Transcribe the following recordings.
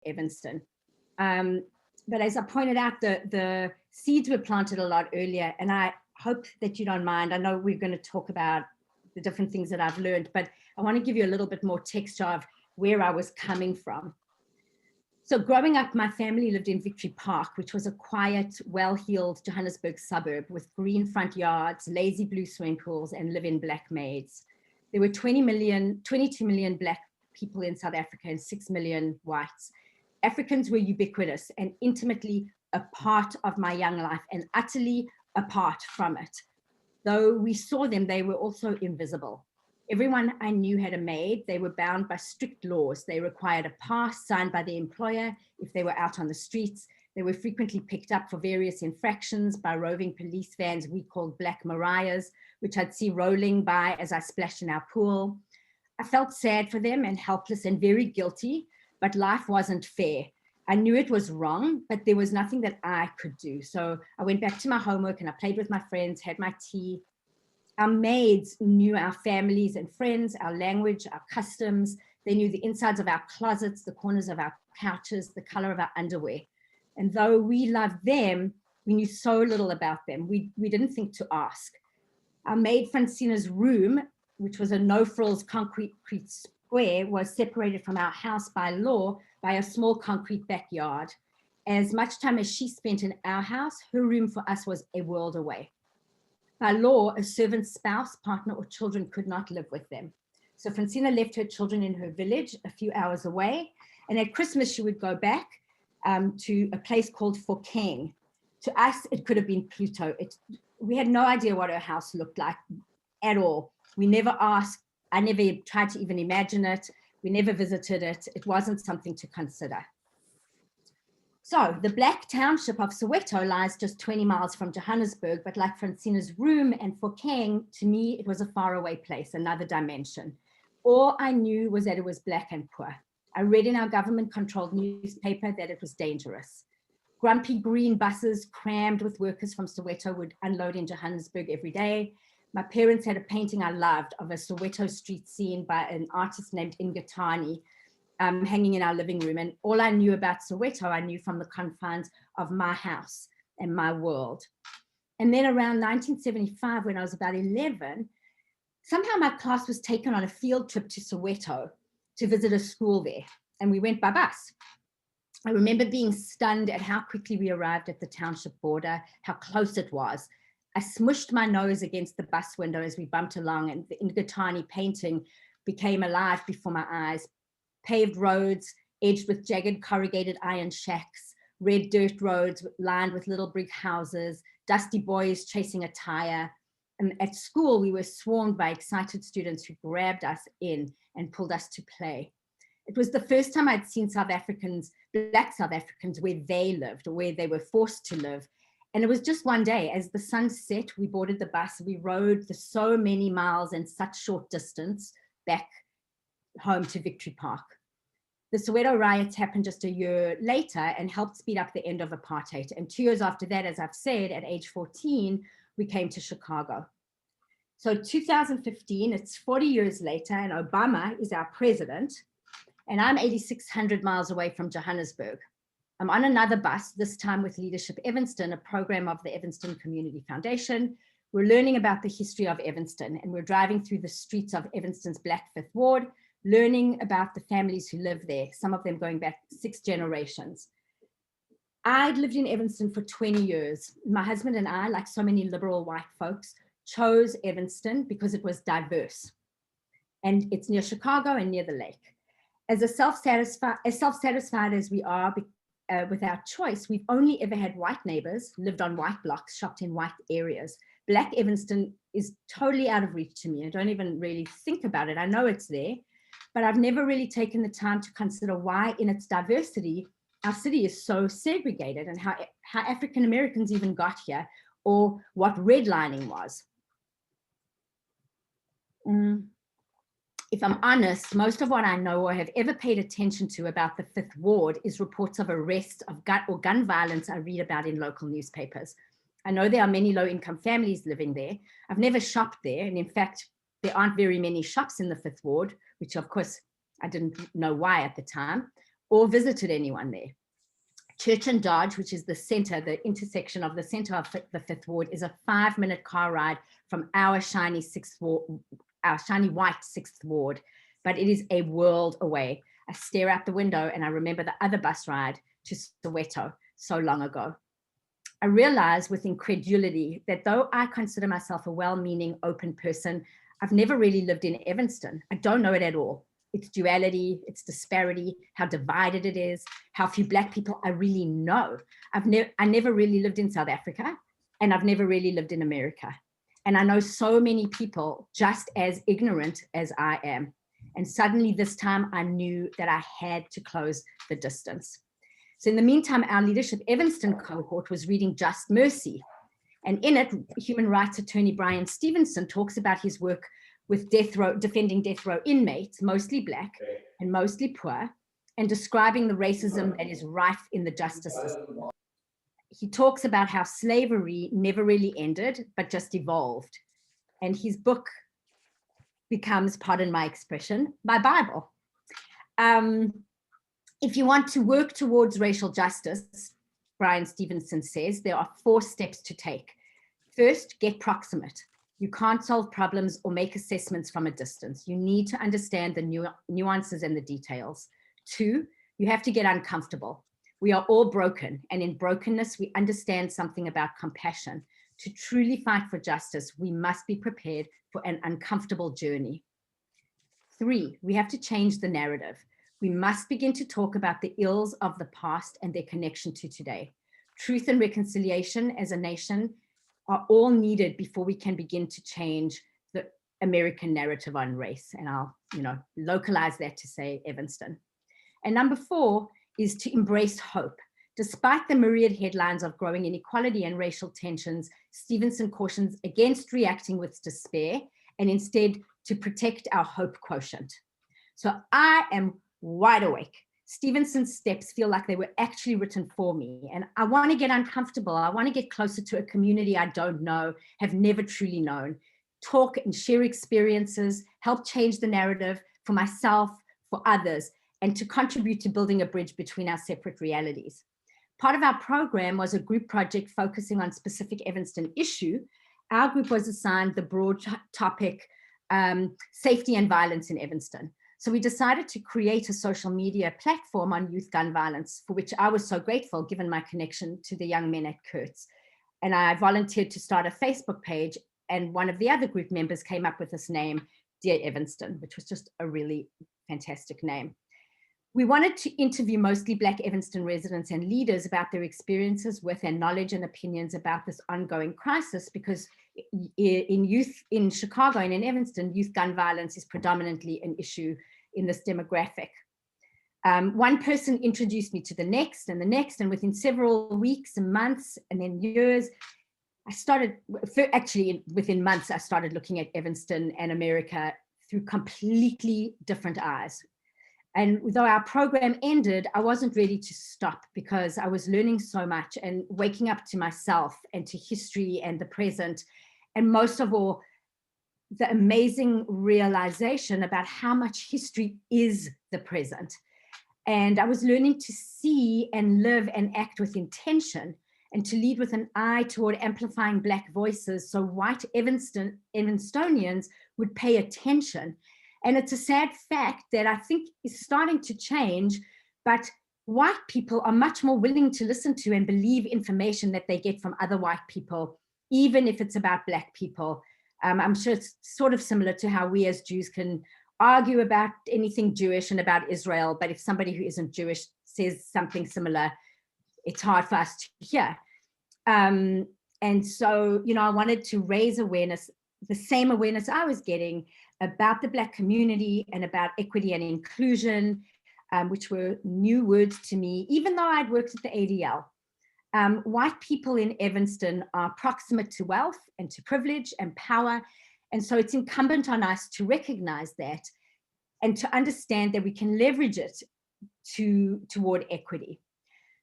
Evanston. But as I pointed out, the seeds were planted a lot earlier, and I hope that you don't mind. I know we're going to talk about the different things that I've learned, but I want to give you a little bit more texture of where I was coming from. So growing up, my family lived in Victory Park, which was a quiet, well-heeled Johannesburg suburb with green front yards, lazy blue swimming pools, and live-in black maids. There were 22 million black people in South Africa and 6 million whites. Africans were ubiquitous and intimately a part of my young life and utterly apart from it. Though we saw them, they were also invisible. Everyone I knew had a maid. They were bound by strict laws. They required a pass signed by the employer if they were out on the streets. They were frequently picked up for various infractions by roving police vans we called Black Mariahs, which I'd see rolling by as I splashed in our pool. I felt sad for them and helpless and very guilty, but life wasn't fair. I knew it was wrong, but there was nothing that I could do. So I went back to my homework and I played with my friends, had my tea. Our maids knew our families and friends, our language, our customs. They knew the insides of our closets, the corners of our couches, the color of our underwear. And though we loved them, we knew so little about them. We didn't think to ask. Our maid Francina's room, which was a no-frills concrete square, was separated from our house by law by a small concrete backyard. As much time as she spent in our house, her room for us was a world away. By law, a servant's spouse, partner, or children could not live with them. So Francina left her children in her village a few hours away. And at Christmas, she would go back to a place called Phokeng. To us, it could have been Pluto. We had no idea what her house looked like at all. We never asked. I never tried to even imagine it. We never visited it. It wasn't something to consider. So the Black Township of Soweto lies just 20 miles from Johannesburg, but like Francina's room and Phokeng, to me, it was a faraway place, another dimension. All I knew was that it was black and poor. I read in our government-controlled newspaper that it was dangerous. Grumpy green buses crammed with workers from Soweto would unload in Johannesburg every day. My parents had a painting I loved of a Soweto street scene by an artist named Ingatani, hanging in our living room. And all I knew about Soweto, I knew from the confines of my house and my world. And then around 1975, when I was about 11, somehow my class was taken on a field trip to Soweto to visit a school there. And we went by bus. I remember being stunned at how quickly we arrived at the township border, how close it was. I smushed my nose against the bus window as we bumped along, and the Ingatani painting became alive before my eyes. Paved roads edged with jagged corrugated iron shacks, red dirt roads lined with little brick houses, dusty boys chasing a tire. And at school, we were swarmed by excited students who grabbed us in and pulled us to play. It was the first time I'd seen South Africans, Black South Africans, where they lived or where they were forced to live. And it was just one day. As the sun set, we boarded the bus. We rode the so many miles and such short distance back home to Victory Park. The Soweto riots happened just a year later and helped speed up the end of apartheid. And 2 years after that, as I've said, at age 14, we came to Chicago. So 2015, it's 40 years later, and Obama is our president, and I'm 8,600 miles away from Johannesburg. I'm on another bus, this time with Leadership Evanston, a program of the Evanston Community Foundation. We're learning about the history of Evanston, and we're driving through the streets of Evanston's Black Fifth Ward, learning about the families who live there, some of them going back 6 generations. I'd lived in Evanston for 20 years. My husband and I, like so many liberal white folks, chose Evanston because it was diverse. And it's near Chicago and near the lake. As self-satisfied as we are with our choice, we've only ever had white neighbors, lived on white blocks, shopped in white areas. Black Evanston is totally out of reach to me. I don't even really think about it. I know it's there, but I've never really taken the time to consider why in its diversity, our city is so segregated and how African Americans even got here, or what redlining was. If I'm honest, most of what I know or have ever paid attention to about the Fifth Ward is reports of arrests of gun violence I read about in local newspapers. I know there are many low-income families living there. I've never shopped there, and in fact, there aren't very many shops in the Fifth Ward, which of course I didn't know why at the time. or visited anyone there. Church and Dodge, which is the center, the intersection of the center of the 5th Ward, is a 5-minute car ride from our shiny white 6th Ward, but it is a world away. I stare out the window and I remember the other bus ride to Soweto so long ago. I realize with incredulity that though I consider myself a well-meaning, open person, I've never really lived in Evanston. I don't know it at all. Its duality, its disparity, how divided it is, how few Black people I really know. I never really lived in South Africa, and I've never really lived in America. And I know so many people just as ignorant as I am. And suddenly this time I knew that I had to close the distance. So in the meantime, our Leadership Evanston cohort was reading Just Mercy. And in it, human rights attorney Brian Stevenson talks about his work with defending death row inmates, mostly Black and mostly poor, and describing the racism that is rife in the justice system. He talks about how slavery never really ended, but just evolved. And his book becomes, pardon my expression, my Bible. If you want to work towards racial justice, Brian Stevenson says, there are 4 steps to take. First, get proximate. You can't solve problems or make assessments from a distance. You need to understand the nuances and the details. 2, you have to get uncomfortable. We are all broken, and in brokenness, we understand something about compassion. To truly fight for justice, we must be prepared for an uncomfortable journey. 3, we have to change the narrative. We must begin to talk about the ills of the past and their connection to today. Truth and reconciliation as a nation are all needed before we can begin to change the American narrative on race. And I'll, localize that to say Evanston. And number 4 is to embrace hope. Despite the myriad headlines of growing inequality and racial tensions, Stevenson cautions against reacting with despair and instead to protect our hope quotient. So I am wide awake. Stevenson's steps feel like they were actually written for me. And I want to get uncomfortable. I want to get closer to a community I don't know, have never truly known, talk and share experiences, help change the narrative for myself, for others, and to contribute to building a bridge between our separate realities. Part of our program was a group project focusing on specific Evanston issue. Our group was assigned the broad topic, safety and violence in Evanston. So we decided to create a social media platform on youth gun violence, for which I was so grateful given my connection to the young men at Kurtz. And I volunteered to start a Facebook page, and one of the other group members came up with this name, Dear Evanston, which was just a really fantastic name. We wanted to interview mostly Black Evanston residents and leaders about their experiences with and knowledge and opinions about this ongoing crisis, because in Chicago and in Evanston, youth gun violence is predominantly an issue in this demographic. One person introduced me to the next, and within several weeks and months and then years, within months, I started looking at Evanston and America through completely different eyes. And though our program ended, I wasn't ready to stop because I was learning so much and waking up to myself and to history and the present. And most of all, the amazing realization about how much history is the present. And I was learning to see and live and act with intention and to lead with an eye toward amplifying Black voices so white Evanstonians would pay attention. And it's a sad fact that I think is starting to change, but white people are much more willing to listen to and believe information that they get from other white people, even if it's about Black people. I'm sure it's sort of similar to how we as Jews can argue about anything Jewish and about Israel, but if somebody who isn't Jewish says something similar, it's hard for us to hear. And so, I wanted to raise awareness, the same awareness I was getting about the Black community and about equity and inclusion, which were new words to me, even though I'd worked at the ADL. White people in Evanston are proximate to wealth and to privilege and power. And so it's incumbent on us to recognize that and to understand that we can leverage it toward equity.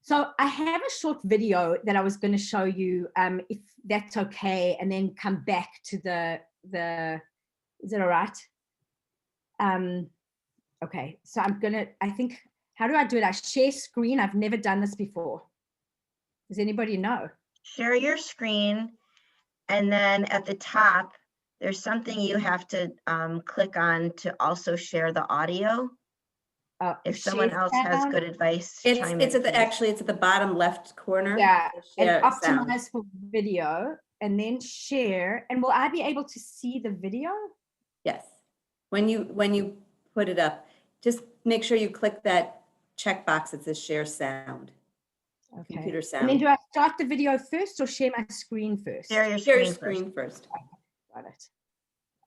So I have a short video that I was going to show you, if that's okay, and then come back to the is it all right? Okay, so I think How do I do it? I share screen. I've never done this before. Does anybody know? Share your screen, and then at the top, there's something you have to click on to also share the audio. If someone else has good advice, chime in. It's at the bottom left corner. Yeah, and Share optimize sound. for video, and then share. And will I be able to see the video? Yes. When you put it up, just make sure you click that checkbox that says share sound. Okay. Computer sound. And then do I start the video first or share my screen first? Share your screen first. Got it.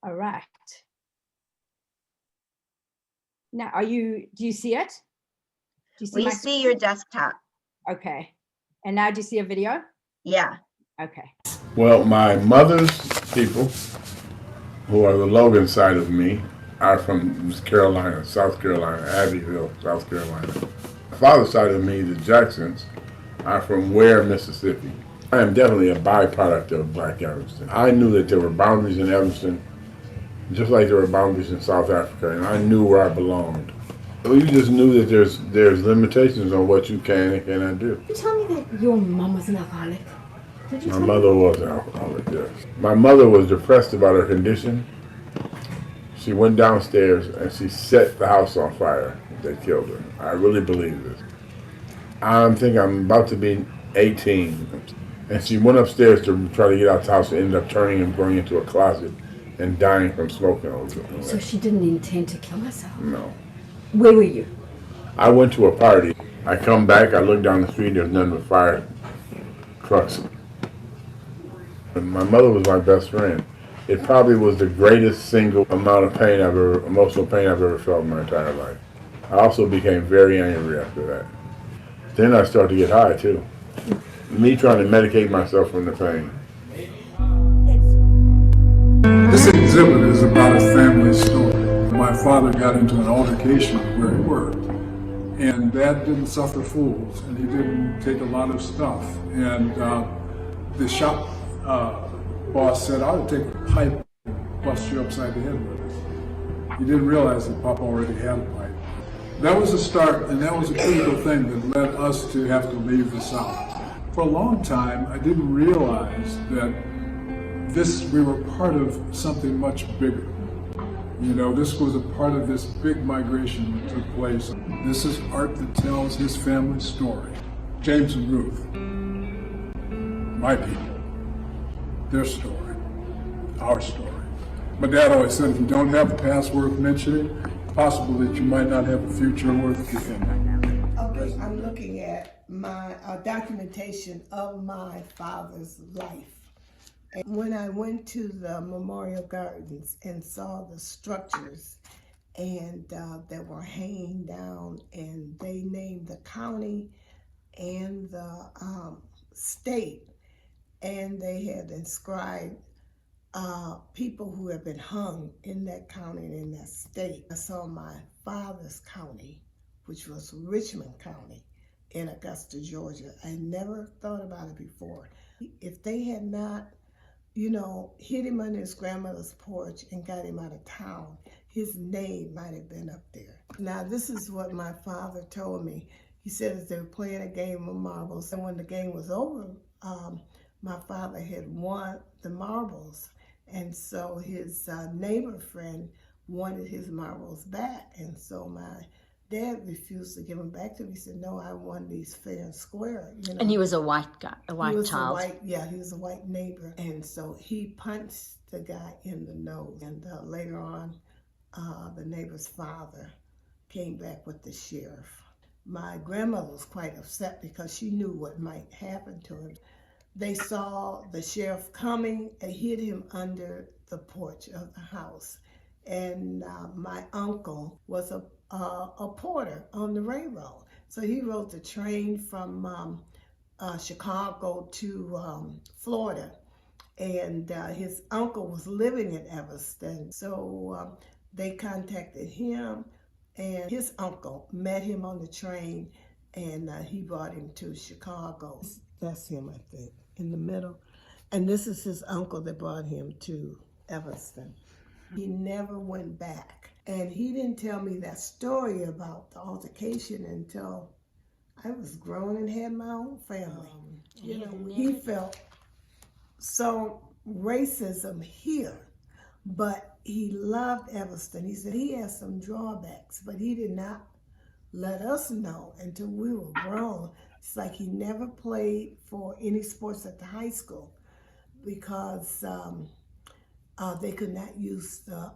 All right. Now, do you see it? Do you see We see your desktop. Okay. And now do you see a video? Yeah. Okay. Well, my mother's people, who are the Logan side of me, are from Carolina, South Carolina, Abbeville, South Carolina. My father's side of me, the Jacksons, are from Ware, Mississippi. I am definitely a byproduct of Black Evanston. I knew that there were boundaries in Evanston, just like there were boundaries in South Africa, and I knew where I belonged. You just knew that there's limitations on what you can and cannot do. Did you tell me that your mom was an alcoholic? My mother was an alcoholic, yes. My mother was depressed about her condition. She went downstairs and she set the house on fire. They killed her. I really believe this. I think I'm about to be 18. And she went upstairs to try to get out the house and ended up turning and going into a closet and dying from smoking. So she didn't intend to kill herself? No. Where were you? I went to a party. I come back, I look down the street, there's nothing but fire trucks. And my mother was my best friend. It probably was the greatest single amount of pain emotional pain I've ever felt in my entire life. I also became very angry after that. Then I started to get high too. Me trying to medicate myself from the pain. This exhibit is about a family story. My father got into an altercation where he worked, and Dad didn't suffer fools, and he didn't take a lot of stuff. And the shop boss said, I ought to take a pipe and bust you upside the head with it. He didn't realize that Papa already had a pipe. That was a start, and that was a critical thing that led us to have to leave the South. For a long time, I didn't realize that we were part of something much bigger. You know, this was a part of this big migration that took place. This is art that tells his family story. James and Ruth, my people, their story, our story. My dad always said, if you don't have a past worth mentioning, it's possible that you might not have a future worth defending. Okay, I'm looking at my documentation of my father's life. And when I went to the Memorial Gardens and saw the structures and that were hanging down, and they named the county and the state, and they had inscribed people who have been hung in that county and in that state. I saw my father's county, which was Richmond County in Augusta, Georgia. I never thought about it before. If they had not, you know, hit him under his grandmother's porch and got him out of town, his name might have been up there. Now, this is what my father told me. He said as they were playing a game of marbles, and when the game was over, my father had won the marbles. And so his neighbor friend wanted his marbles back. And so my dad refused to give them back to me. He said, no, I won these fair and square. You know? And he was a white guy, a white child. He was a white neighbor. And so he punched the guy in the nose. And later on, the neighbor's father came back with the sheriff. My grandmother was quite upset because she knew what might happen to him. They saw the sheriff coming and hid him under the porch of the house. And my uncle was a porter on the railroad. So he rode the train from Chicago to Florida. And his uncle was living in Evanston. So they contacted him, and his uncle met him on the train, and he brought him to Chicago. That's him, I think, in the middle. And this is his uncle that brought him to Evanston. He never went back. And he didn't tell me that story about the altercation until I was grown and had my own family. You know, he felt so racism here, but he loved Evanston. He said he had some drawbacks, but he did not let us know until we were grown. It's like he never played for any sports at the high school because they could not use the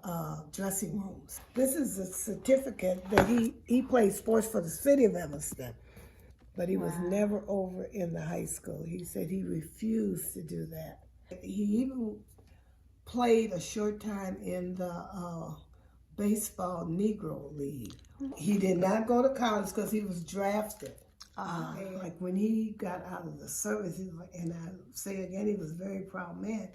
dressing rooms. This is a certificate that he played sports for the city of Evanston, but he was never over in the high school. He said he refused to do that. He even played a short time in the baseball Negro League. He did not go to college because he was drafted. Like when he got out of the service, and I say again, he was a very proud man.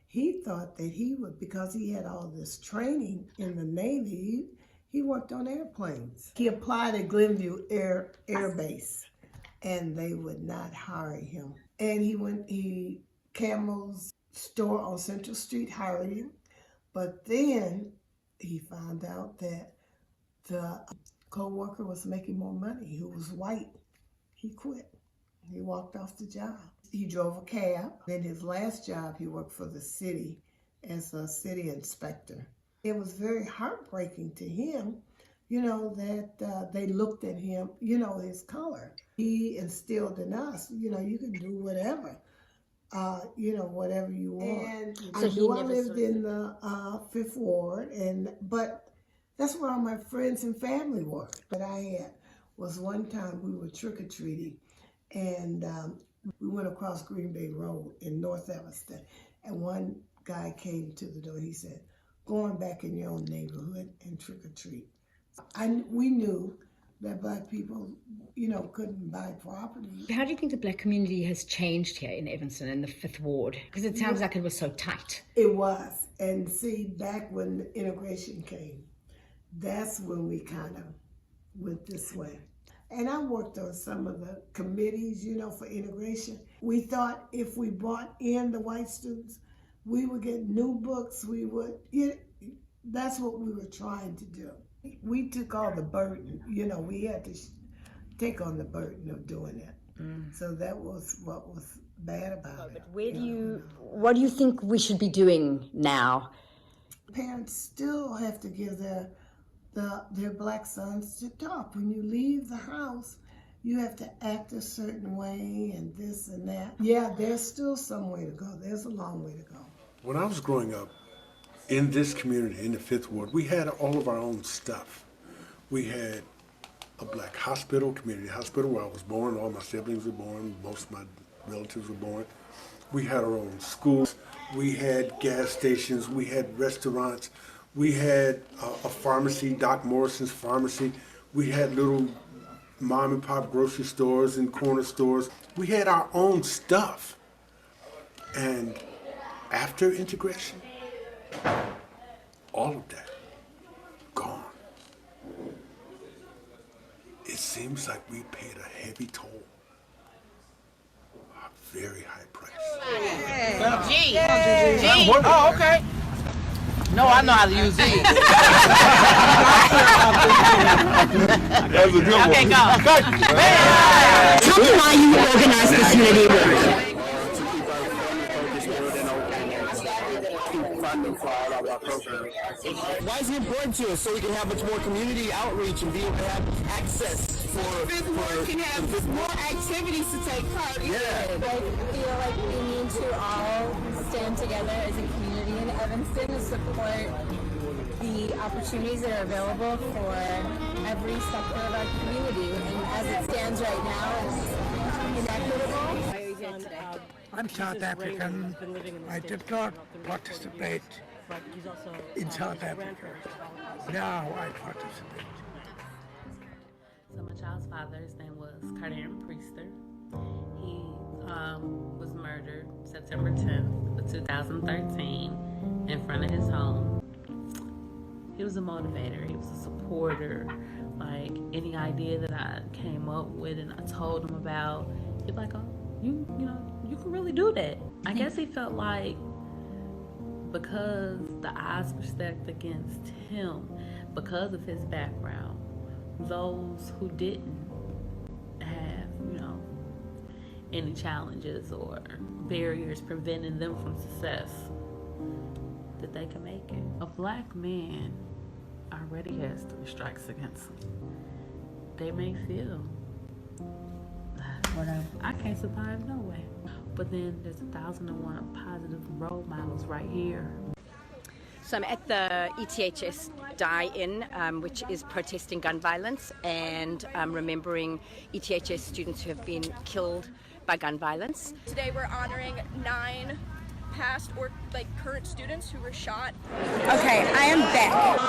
He thought that he would, because he had all this training in the Navy, he worked on airplanes. He applied at Glenview Air Base, and they would not hire him. And Camel's store on Central Street hired him, but then he found out that the co-worker was making more money, who was white. He quit. He walked off the job. He drove a cab. Then his last job, he worked for the city as a city inspector. It was very heartbreaking to him, you know, that they looked at him, you know, his color. He instilled in us, you know, you can do whatever, you know, whatever you want. And so I lived in the Fifth Ward, but that's where all my friends and family were. But I had was one time we were trick-or-treating, and we went across Green Bay Road in North Evanston, and one guy came to the door. He said, "Go on back in your own neighborhood and trick-or-treat." We knew that Black people, you know, couldn't buy property. How do you think the Black community has changed here in Evanston in the Fifth Ward? Because it sounds like it was so tight. It was. And see, back when the integration came, that's when we kind of went this way. And I worked on some of the committees, you know, for integration. We thought if we brought in the white students, we would get new books. That's what we were trying to do. We took all the burden, you know, we had to take on the burden of doing it. So that was what was bad about it. But what do you think we should be doing now? Parents still have to give their Black sons to talk. When you leave the house, you have to act a certain way and this and that. Yeah, there's still some way to go. There's a long way to go. When I was growing up in this community, in the Fifth Ward, we had all of our own stuff. We had a Black hospital, community hospital, where I was born. All my siblings were born. Most of my relatives were born. We had our own schools. We had gas stations. We had restaurants. We had a pharmacy, Doc Morrison's pharmacy. We had little mom and pop grocery stores and corner stores. We had our own stuff. And after integration, all of that gone. It seems like we paid a heavy toll, a very high price. G. Oh, okay. No, I know how to use these. That was a good one. Okay, go. Tell me why you organized this unity work. Why is it important to us? So we can have much more community outreach and be able to have access for Fifth Ward can have more activities to take part in. Yeah. I feel like we need to all stand together as a community in Evanston to support the opportunities that are available for every sector of our community. And as it stands right now, it's inequitable. I'm South African. I did not participate in South Africa. Now I participate. So my child's father, his name was Carter Priester. He was murdered September 10th of 2013 in front of his home. He was a motivator. He was a supporter. Like any idea that I came up with and I told him about, he'd be like, "Oh, you know, you can really do that." I guess he felt like because the odds were stacked against him, because of his background, those who didn't have, any challenges or barriers preventing them from success, that they can make it. A black man already has 3 strikes against them. They may feel, whatever, I can't survive no way. But then there's 1,001 positive role models right here. So I'm at the ETHS die-in, which is protesting gun violence and remembering ETHS students who have been killed by gun violence. Today we're honoring 9 past or current students who were shot. Okay, I am back.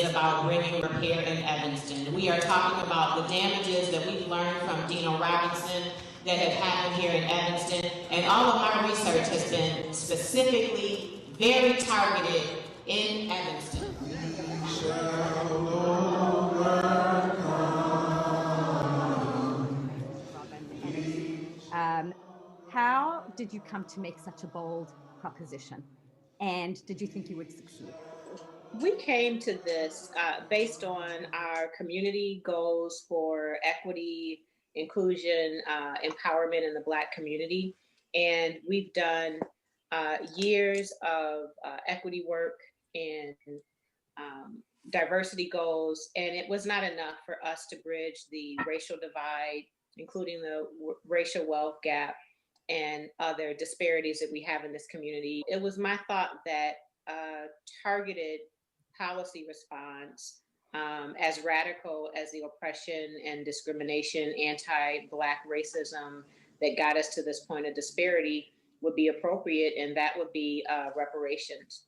About bringing repair in Evanston. We are talking about the damages that we've learned from Dino Robinson that have happened here in Evanston, and all of my research has been specifically very targeted in Evanston. How did you come to make such a bold proposition? And did you think you would succeed? We came to this based on our community goals for equity, inclusion, empowerment in the Black community. And we've done years of equity work and diversity goals. And it was not enough for us to bridge the racial divide, including the racial wealth gap and other disparities that we have in this community. It was my thought that targeted policy response, as radical as the oppression and discrimination, anti-Black racism that got us to this point of disparity would be appropriate, and that would be reparations.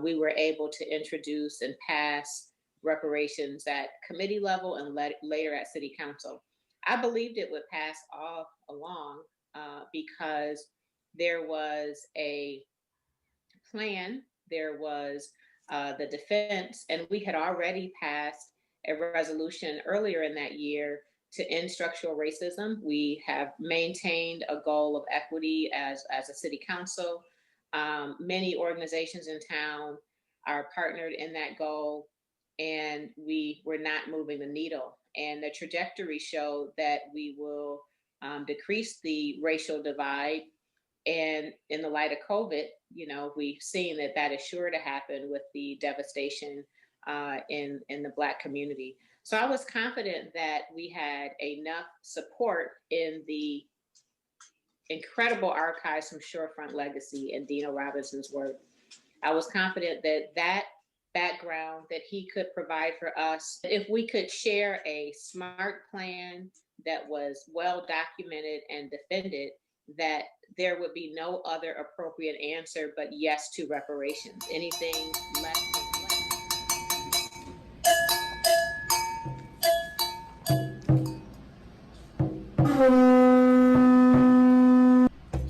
We were able to introduce and pass reparations at committee level and later at City Council. I believed it would pass all along because there was a plan, there was the defense, and we had already passed a resolution earlier in that year to end structural racism. We have maintained a goal of equity as a city council. Many organizations in town are partnered in that goal, and we were not moving the needle. And the trajectory showed that we will decrease the racial divide. And in the light of COVID, we've seen that is sure to happen with the devastation in the Black community. So I was confident that we had enough support in the incredible archives from Shorefront Legacy and Dino Robinson's work. I was confident that background that he could provide for us, if we could share a SMART plan that was well documented and defended, that there would be no other appropriate answer but yes to reparations. Anything less than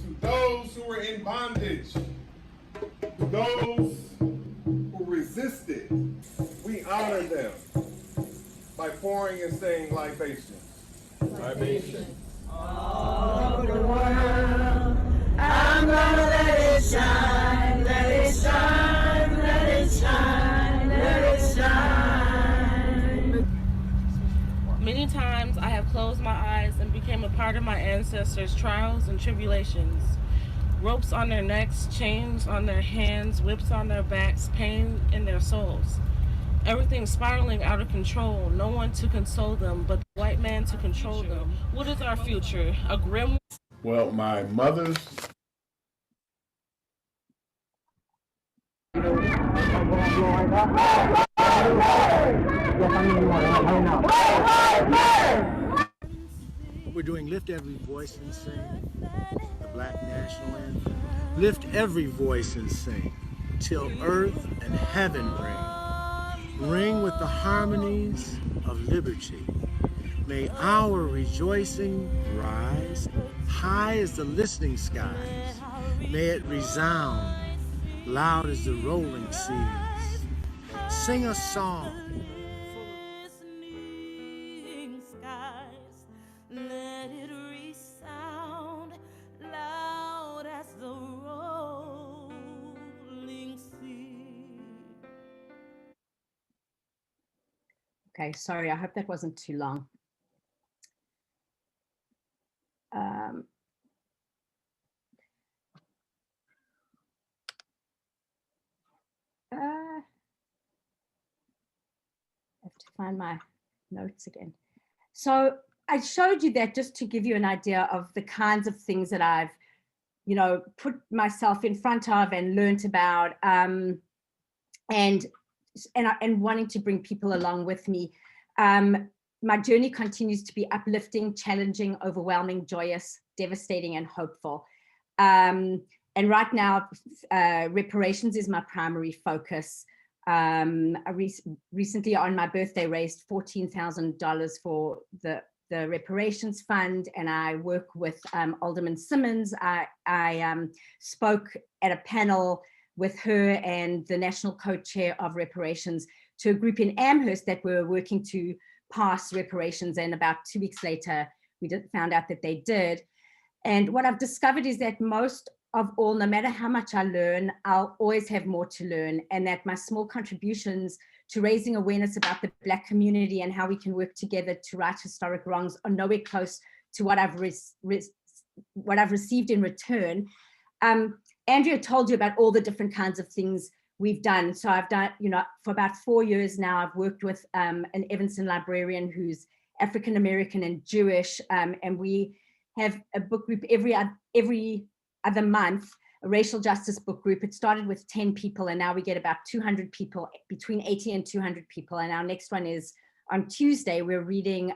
To those who were in bondage, those who resisted, we honor them by pouring and saying libations. Libations. All over the world, I'm gonna let it shine, let it shine, let it shine, let it shine. Many times I have closed my eyes and became a part of my ancestors' trials and tribulations. Ropes on their necks, chains on their hands, whips on their backs, pain in their souls. Everything spiraling out of control, no one to console them, but the white man to control them. What is our future? A grim... Well, my mother's... We're doing Lift Every Voice and Sing, the Black National Anthem. Lift every voice and sing, till earth and heaven ring. Ring with the harmonies of liberty. May our rejoicing rise high as the listening skies. May it resound loud as the rolling seas. Sing a song. Okay, sorry, I hope that wasn't too long. I have to find my notes again. So I showed you that just to give you an idea of the kinds of things that I've, you know, put myself in front of and learned about, and wanting to bring people along with me. My journey continues to be uplifting, challenging, overwhelming, joyous, devastating, and hopeful. And right now, reparations is my primary focus. I recently on my birthday raised $14,000 for the reparations fund, and I work with Alderman Simmons. I spoke at a panel with her and the national co-chair of reparations to a group in Amherst that were working to pass reparations, and about 2 weeks later we found out that they did. And what I've discovered is that most of all, no matter how much I learn, I'll always have more to learn, and that my small contributions to raising awareness about the Black community and how we can work together to right historic wrongs are nowhere close to what I've received in return. Andrea told you about all the different kinds of things we've done. So I've done, you know, for about 4 years now, I've worked with an Evanston librarian who's African American and Jewish, and we have a book group every other month, a racial justice book group. It started with 10 people, and now we get about 200 people, between 80 and 200 people. And our next one is on Tuesday. We're reading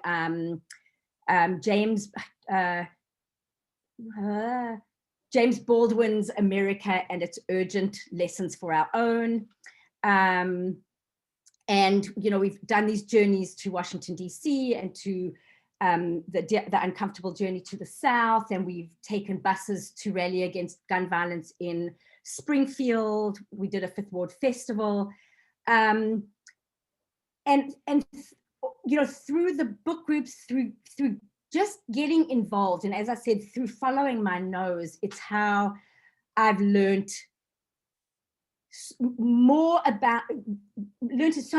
James Baldwin's America and Its Urgent Lessons for Our Own. And, you know, we've done these journeys to Washington, D.C. and to the uncomfortable journey to the South. And we've taken buses to rally against gun violence in Springfield. We did a Fifth Ward festival. And you know, through the book groups, through just getting involved, and as I said, through following my nose, it's how I've learned so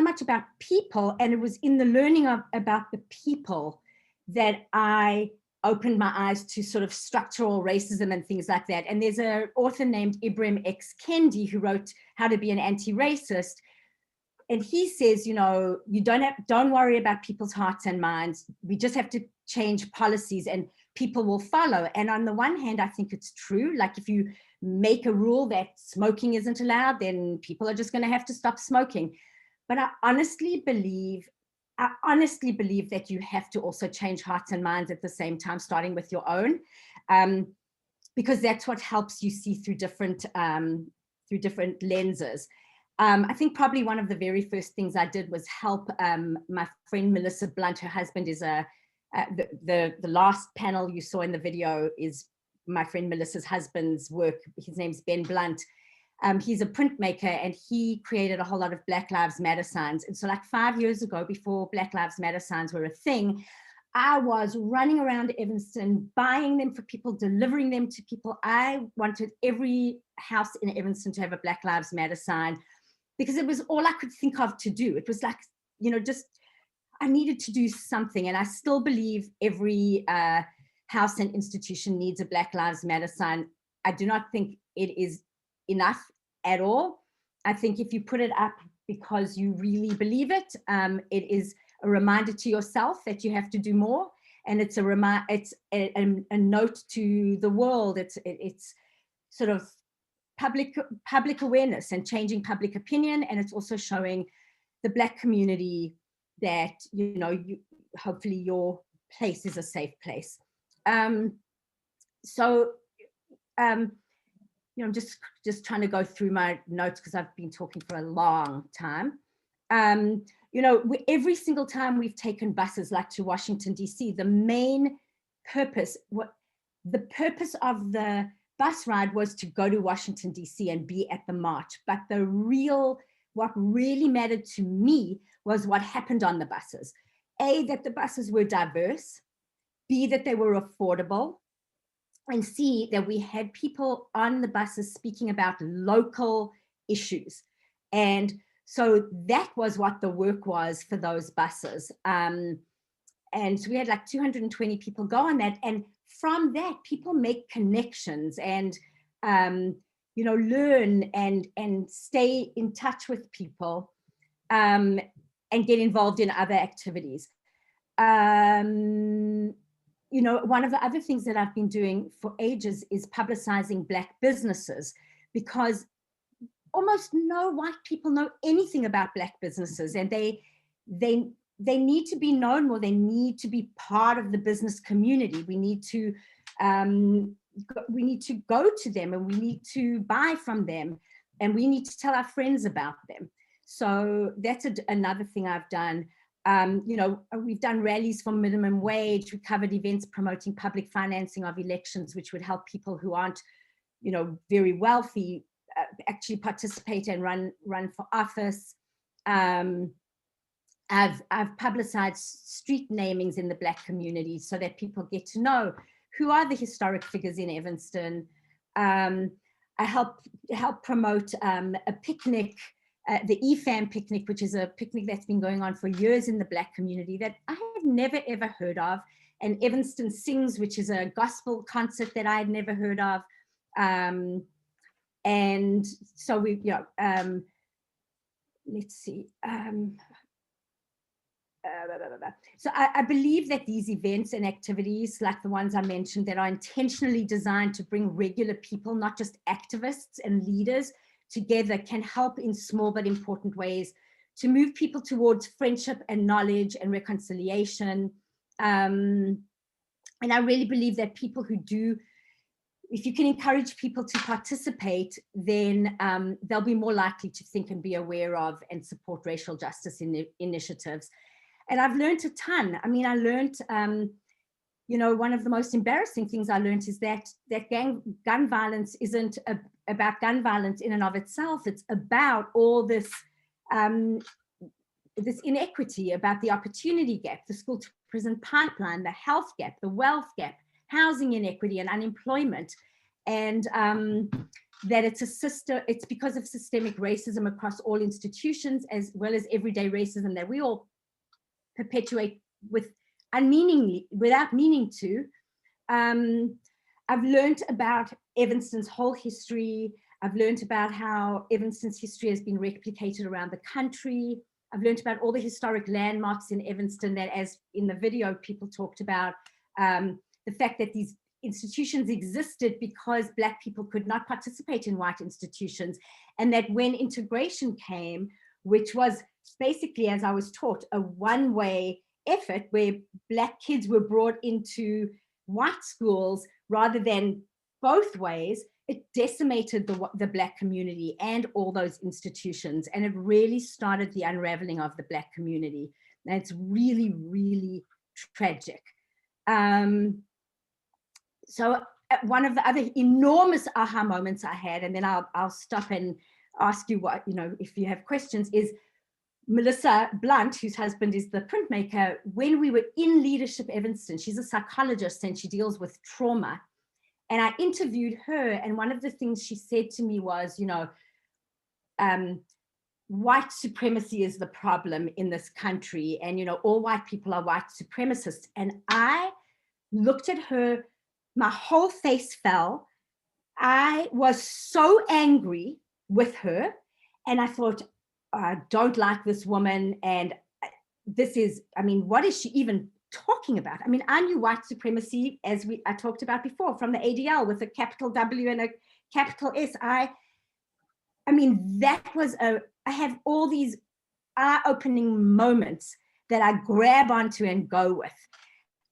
much about people. And it was in the learning about the people that I opened my eyes to sort of structural racism and things like that. And there's an author named Ibram X. Kendi who wrote How to Be an Anti-Racist. And he says, you know, you don't worry about people's hearts and minds. We just have to change policies and people will follow. And on the one hand, I think it's true. Like if you make a rule that smoking isn't allowed, then people are just going to have to stop smoking. But I honestly believe that you have to also change hearts and minds at the same time, starting with your own, because that's what helps you see through different lenses. I think probably one of the very first things I did was help my friend Melissa Blunt. Her husband is the last panel you saw in the video is my friend Melissa's husband's work. His name's Ben Blunt. He's a printmaker, and he created a whole lot of Black Lives Matter signs. And so like 5 years ago, before Black Lives Matter signs were a thing, I was running around Evanston, buying them for people, delivering them to people. I wanted every house in Evanston to have a Black Lives Matter sign, because it was all I could think of to do. It was like, you know, just, I needed to do something. And I still believe every house and institution needs a Black Lives Matter sign. I do not think it is enough at all. I think if you put it up because you really believe it, it is a reminder to yourself that you have to do more. And it's a note to the world. It's sort of public awareness and changing public opinion. And it's also showing the Black community that, you know, hopefully your place is a safe place. You know, I'm just trying to go through my notes because I've been talking for a long time. You know, every single time we've taken buses like to Washington, D.C., the main purpose, the purpose of the bus ride was to go to Washington, D.C. and be at the march. But what really mattered to me was what happened on the buses. A, that the buses were diverse. B, that they were affordable. And C, that we had people on the buses speaking about local issues. And So that was what the work was for those buses. And so we had like 220 people go on that. And from that, people make connections and, you know, learn and stay in touch with people and get involved in other activities. You know, one of the other things that I've been doing for ages is publicizing Black businesses, because almost no white people know anything about Black businesses, and they need to be known more. They need to be part of the business community. We need to go to them, and we need to buy from them, and we need to tell our friends about them. So that's another thing I've done. You know, we've done rallies for minimum wage. We covered events promoting public financing of elections, which would help people who aren't, you know, very wealthy actually participate and run for office. I've publicized street namings in the Black community so that people get to know who are the historic figures in Evanston. I help promote a picnic, the EFAM picnic, which is a picnic that's been going on for years in the Black community that I had never ever heard of. And Evanston Sings, which is a gospel concert that I had never heard of. And so we, you know, let's see. So I believe that these events and activities like the ones I mentioned that are intentionally designed to bring regular people, not just activists and leaders, together can help in small but important ways to move people towards friendship and knowledge and reconciliation. And I really believe that people who do, if you can encourage people to participate, then they'll be more likely to think and be aware of and support racial justice initiatives. And I've learned a ton. I mean, I learned, you know, one of the most embarrassing things I learned is that gun violence isn't about gun violence in and of itself. It's about all this, this inequity, about the opportunity gap, the school to prison pipeline, the health gap, the wealth gap, housing inequity and unemployment. And that it's because of systemic racism across all institutions, as well as everyday racism that we all perpetuate without meaning to. I've learned about Evanston's whole history. I've learned about how Evanston's history has been replicated around the country. I've learned about all the historic landmarks in Evanston that, as in the video, people talked about, the fact that these institutions existed because Black people could not participate in white institutions. And that when integration came, which was basically, as I was taught, a one-way effort where Black kids were brought into white schools rather than both ways, it decimated the Black community and all those institutions. And it really started the unraveling of the Black community. And it's really, really tragic. So one of the other enormous aha moments I had, and then I'll stop and ask you what, you know, if you have questions, is Melissa Blunt, whose husband is the printmaker. When we were in Leadership Evanston, she's a psychologist and she deals with trauma. And I interviewed her, and one of the things she said to me was, you know, white supremacy is the problem in this country, and, you know, all white people are white supremacists. And I looked at her, my whole face fell. I was so angry with her, and I thought, I don't like this woman, and this is, I mean, what is she even talking about? I mean, I knew white supremacy, as I talked about before, from the ADL with a capital W and a capital S. I mean, that was I have all these eye-opening moments that I grab onto and go with.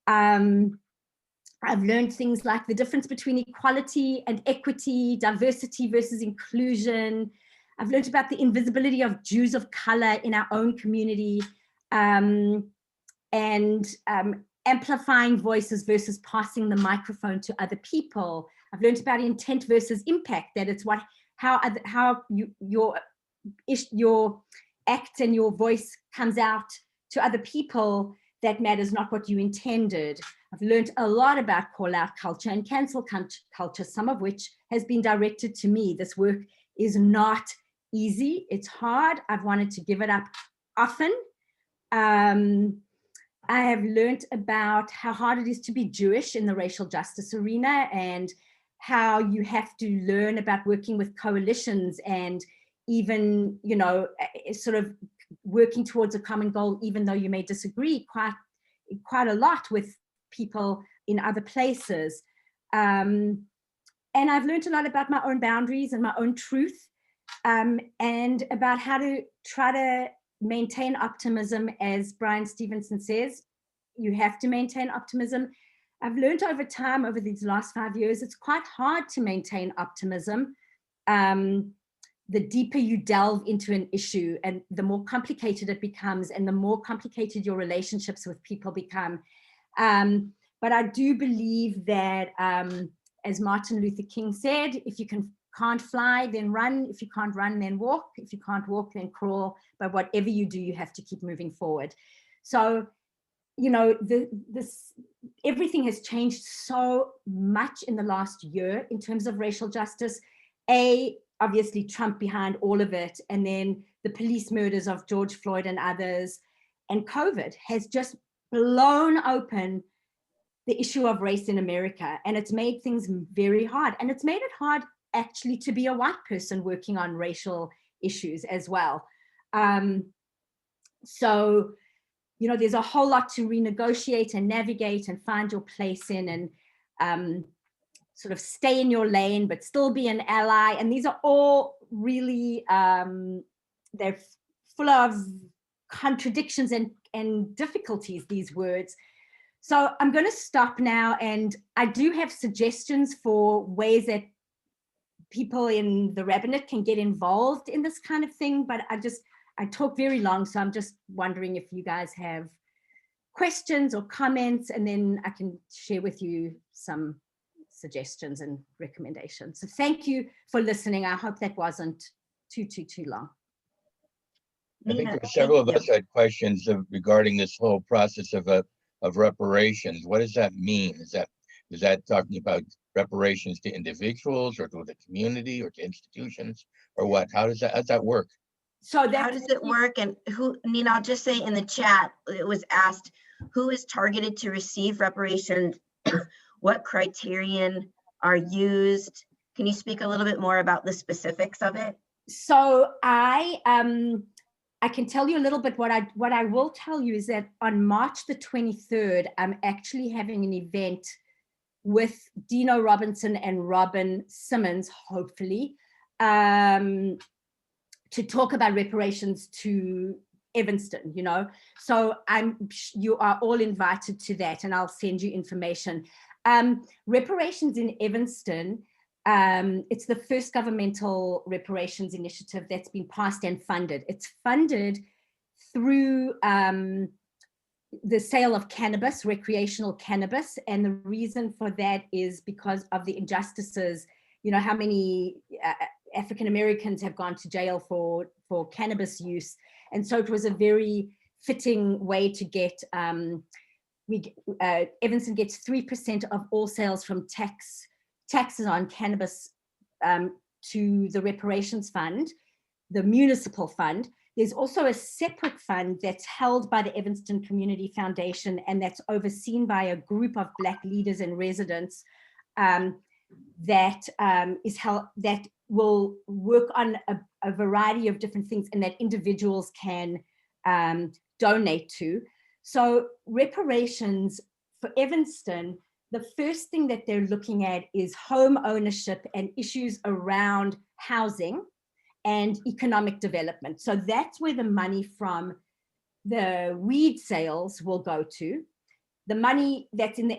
I've learned things like the difference between equality and equity, diversity versus inclusion. I've learned about the invisibility of Jews of color in our own community, and amplifying voices versus passing the microphone to other people. I've learned about intent versus impact, that it's how your act and your voice comes out to other people that matters, not what you intended. I've learned a lot about call-out culture and cancel culture, some of which has been directed to me. This work is not easy. It's hard. I've wanted to give it up often. I have learned about how hard it is to be Jewish in the racial justice arena, and how you have to learn about working with coalitions and even, you know, sort of working towards a common goal, even though you may disagree quite a lot with people in other places. And I've learned a lot about my own boundaries and my own truth, and about how to try to maintain optimism. As Brian Stevenson says, you have to maintain optimism. I've learned over time, over these last 5 years, it's quite hard to maintain optimism. The deeper you delve into an issue and the more complicated it becomes, and the more complicated your relationships with people become. But I do believe that, as Martin Luther King said, if you can't fly, then run. If you can't run, then walk. If you can't walk, then crawl. But whatever you do, you have to keep moving forward. So, you know, everything has changed so much in the last year in terms of racial justice. Obviously Trump behind all of it, and then the police murders of George Floyd and others, and COVID has just blown open the issue of race in America, and it's made things very hard. And it's made it hard actually to be a white person working on racial issues as well. So, you know, there's a whole lot to renegotiate and navigate and find your place in, and sort of stay in your lane, but still be an ally. And these are all really, they're full of contradictions and difficulties, these words. So I'm going to stop now, and I do have suggestions for ways that people in the rabbinate can get involved in this kind of thing, but I talk very long, so I'm just wondering if you guys have questions or comments, and then I can share with you some suggestions and recommendations. So thank you for listening. I hope that wasn't too long. I think several of us had questions regarding this whole process of reparations. What does that mean? Is that talking about reparations to individuals, or to the community, or to institutions, or what? How does that work? So how does it work? And who, Nina, I'll just say in the chat, it was asked, who is targeted to receive reparations? What criterion are used? Can you speak a little bit more about the specifics of it? So I can tell you a little bit. What I will tell you is that on March the 23rd, I'm actually having an event with Dino Robinson and Robin Simmons, hopefully, to talk about reparations to Evanston, you know. So you are all invited to that, and I'll send you information. Reparations in Evanston, it's the first governmental reparations initiative that's been passed and funded. It's funded through the sale of cannabis, recreational cannabis. And the reason for that is because of the injustices. You know, how many African Americans have gone to jail for cannabis use. And so it was a very fitting way to get, Evanston gets 3% of all sales from taxes on cannabis to the reparations fund, the municipal fund. There's also a separate fund that's held by the Evanston Community Foundation, and that's overseen by a group of Black leaders and residents that will work on a variety of different things, and that individuals can donate to. So reparations for Evanston, the first thing that they're looking at is home ownership and issues around housing and economic development. So that's where the money from the weed sales will go to. The money that's in the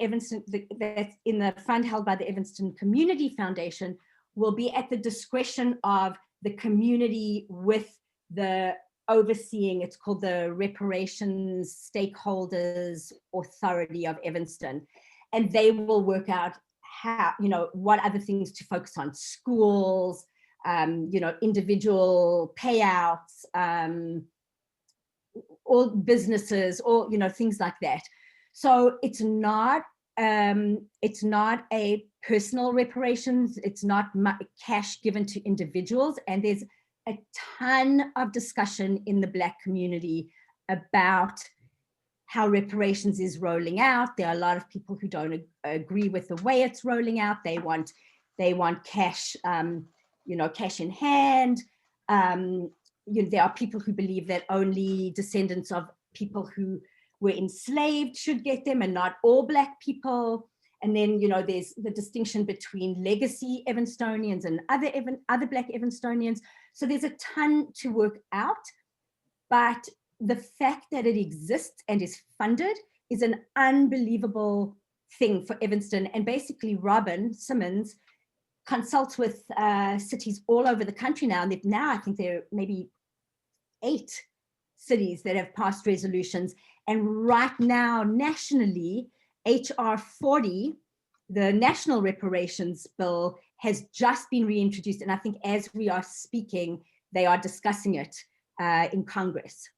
that's in the fund held by the Evanston Community Foundation will be at the discretion of the community with the overseeing. It's called the Reparations Stakeholders Authority of Evanston. And they will work out how, you know, what other things to focus on: schools, you know, individual payouts, all businesses, all, you know, things like that. So it's not a personal reparations. It's not cash given to individuals. And there's a ton of discussion in the Black community about how reparations is rolling out. There are a lot of people who don't agree with the way it's rolling out. They want cash, cash in hand. There are people who believe that only descendants of people who were enslaved should get them, and not all Black people. And then, there's the distinction between legacy Evanstonians and other Black Evanstonians. So there's a ton to work out, but the fact that it exists and is funded is an unbelievable thing for Evanston. And basically Robin Simmons consults with cities all over the country now. And now I think there are maybe 8 cities that have passed resolutions. And right now, nationally, HR 40, the National Reparations Bill, has just been reintroduced. And I think as we are speaking, they are discussing it in Congress.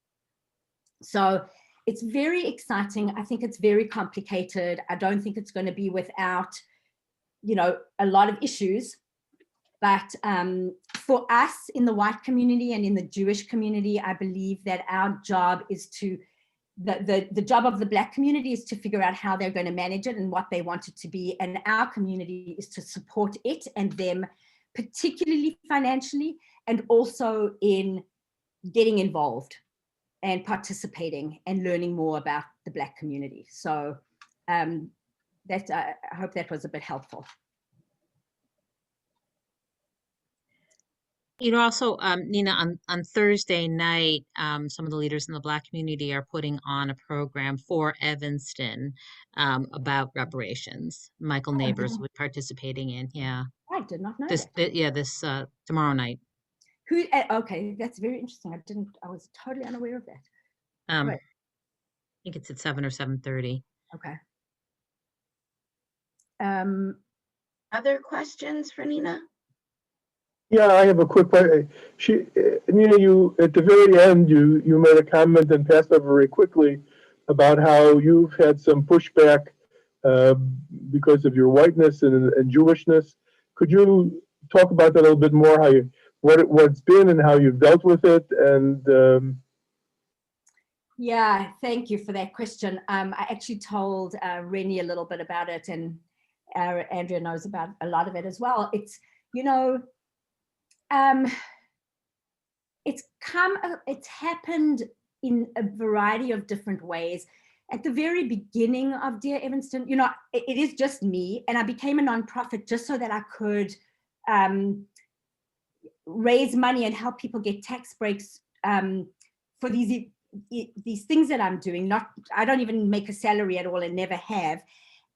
So it's very exciting. I think it's very complicated. I don't think it's going to be without, a lot of issues. But for us in the white community and in the Jewish community, I believe that our job is to, the job of the Black community is to figure out how they're going to manage it and what they want it to be. And our community is to support it and them, particularly financially, and also in getting involved and participating and learning more about the Black community. So I hope that was a bit helpful. Also, Nina, on Thursday night, some of the leaders in the Black community are putting on a program for Evanston about reparations. Michael Neighbors will be participating in. Yeah, I did not know this. This tomorrow night. Who? Okay, that's very interesting. I was totally unaware of that. Right. I think it's at 7 or 7:30. Okay. Other questions for Nina? Yeah, I have a quick question. Nina, you at the very end, you made a comment and passed over very quickly about how you've had some pushback because of your whiteness and Jewishness. Could you talk about that a little bit more? What it's been and how you've dealt with it? And yeah, thank you for that question. I actually told Rennie a little bit about it, and Andrea knows about a lot of it as well. It's it's happened in a variety of different ways. At the very beginning of Dear Evanston, it is just me, and I became a nonprofit just so that I could raise money and help people get tax breaks for these things that I'm doing. I don't even make a salary at all and never have.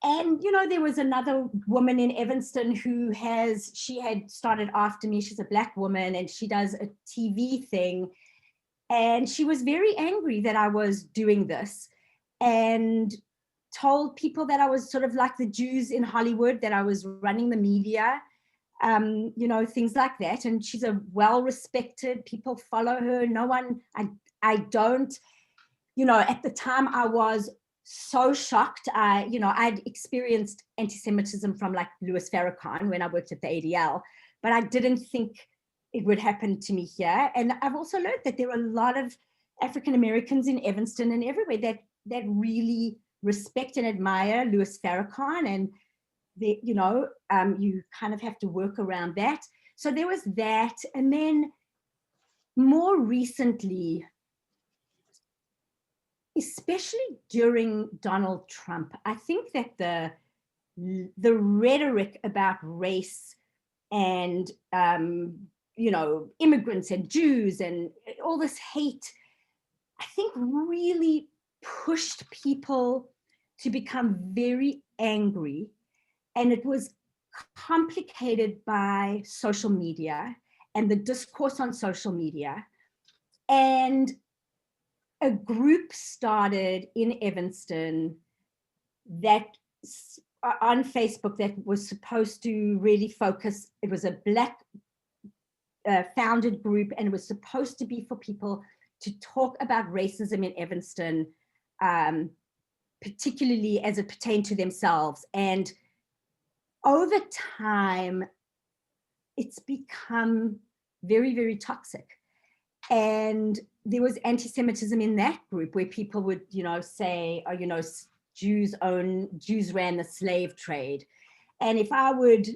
And, there was another woman in Evanston she had started after me. She's a Black woman and she does a TV thing. And she was very angry that I was doing this and told people that I was sort of like the Jews in Hollywood, that I was running the media, things like that. And she's a well-respected, people follow her. No one, I don't, at the time I was so shocked. I'd experienced anti-Semitism from like Louis Farrakhan when I worked at the ADL, but I didn't think it would happen to me here. And I've also learned that there are a lot of African Americans in Evanston and everywhere that really respect and admire Louis Farrakhan, and you kind of have to work around that. So there was that, and then more recently, especially during Donald Trump, I think that the rhetoric about race and immigrants and Jews and all this hate, I think really pushed people to become very angry. And it was complicated by social media and the discourse on social media. And a group started in Evanston that on Facebook that was supposed to really focus. It was a Black founded group, and it was supposed to be for people to talk about racism in Evanston, particularly as it pertained to themselves. And over time, it's become very, very toxic. And there was anti-Semitism in that group where people would, say, oh, Jews ran the slave trade. And if I would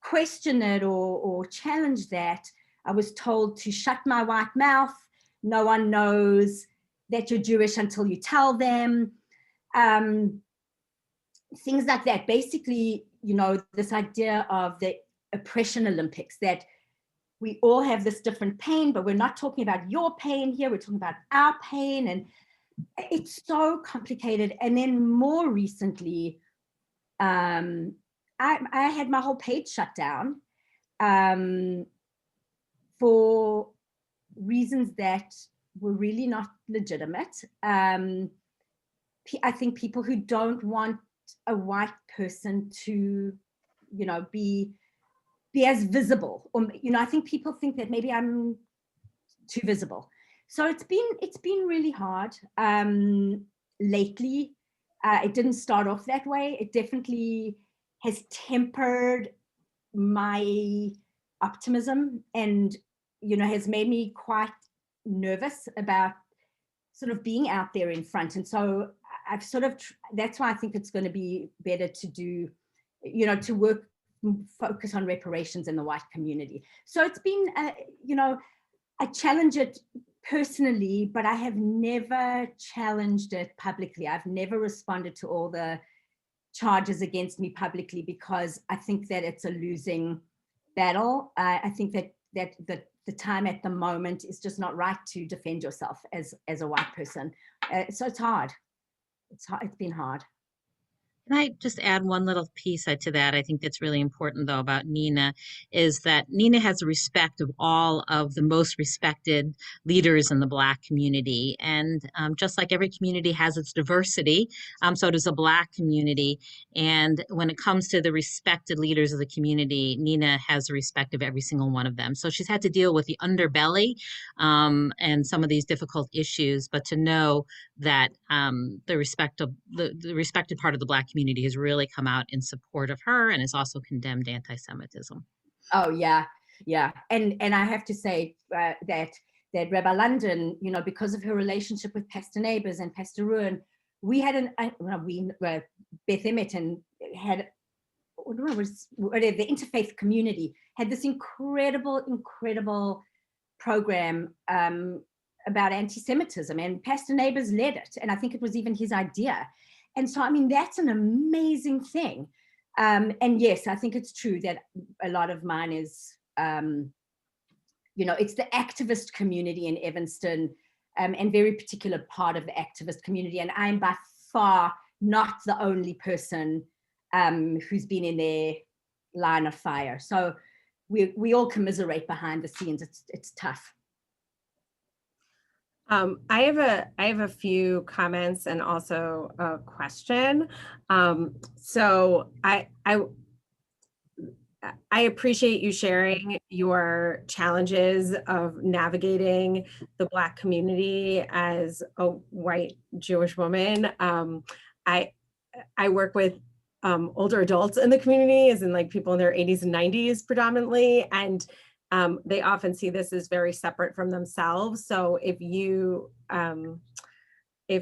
question it or challenge that, I was told to shut my white mouth. No one knows that you're Jewish until you tell them. Things like that. Basically, this idea of the oppression Olympics, that we all have this different pain, but we're not talking about your pain here. We're talking about our pain. And it's so complicated. And then more recently, I had my whole page shut down for reasons that were really not legitimate. I think people who don't want a white person to, be as visible, or I think people think that maybe I'm too visible. So it's been really hard lately. It didn't start off that way. It definitely has tempered my optimism and, has made me quite nervous about sort of being out there in front. And so I've that's why I think it's going to be better to do, to focus on reparations in the white community. So it's been, I challenge it personally, but I have never challenged it publicly. I've never responded to all the charges against me publicly because I think that it's a losing battle. I think that the time at the moment is just not right to defend yourself as a white person. So it's hard. It's been hard. Can I just add one little piece to that? I think that's really important, though, about Nina, is that Nina has the respect of all of the most respected leaders in the Black community. And just like every community has its diversity, so does the Black community. And when it comes to the respected leaders of the community, Nina has the respect of every single one of them. So she's had to deal with the underbelly and some of these difficult issues, but to know that the respected part of the Black community has really come out in support of her and has also condemned anti-Semitism. Oh yeah, yeah, and I have to say that Rabbi London, because of her relationship with Pastor Neighbors and Pastor Ruin, we had Beth Emmett and had the interfaith community had this incredible program about anti-Semitism, and Pastor Neighbors led it, and I think it was even his idea. And so, I mean, that's an amazing thing. And yes, I think it's true that a lot of mine is, it's the activist community in Evanston, and very particular part of the activist community. And I'm by far not the only person who's been in their line of fire. So we all commiserate behind the scenes. It's tough. I have a few comments and also a question. So I appreciate you sharing your challenges of navigating the Black community as a white Jewish woman. I work with older adults in the community, as in like people in their 80s and 90s predominantly, and they often see this as very separate from themselves. So if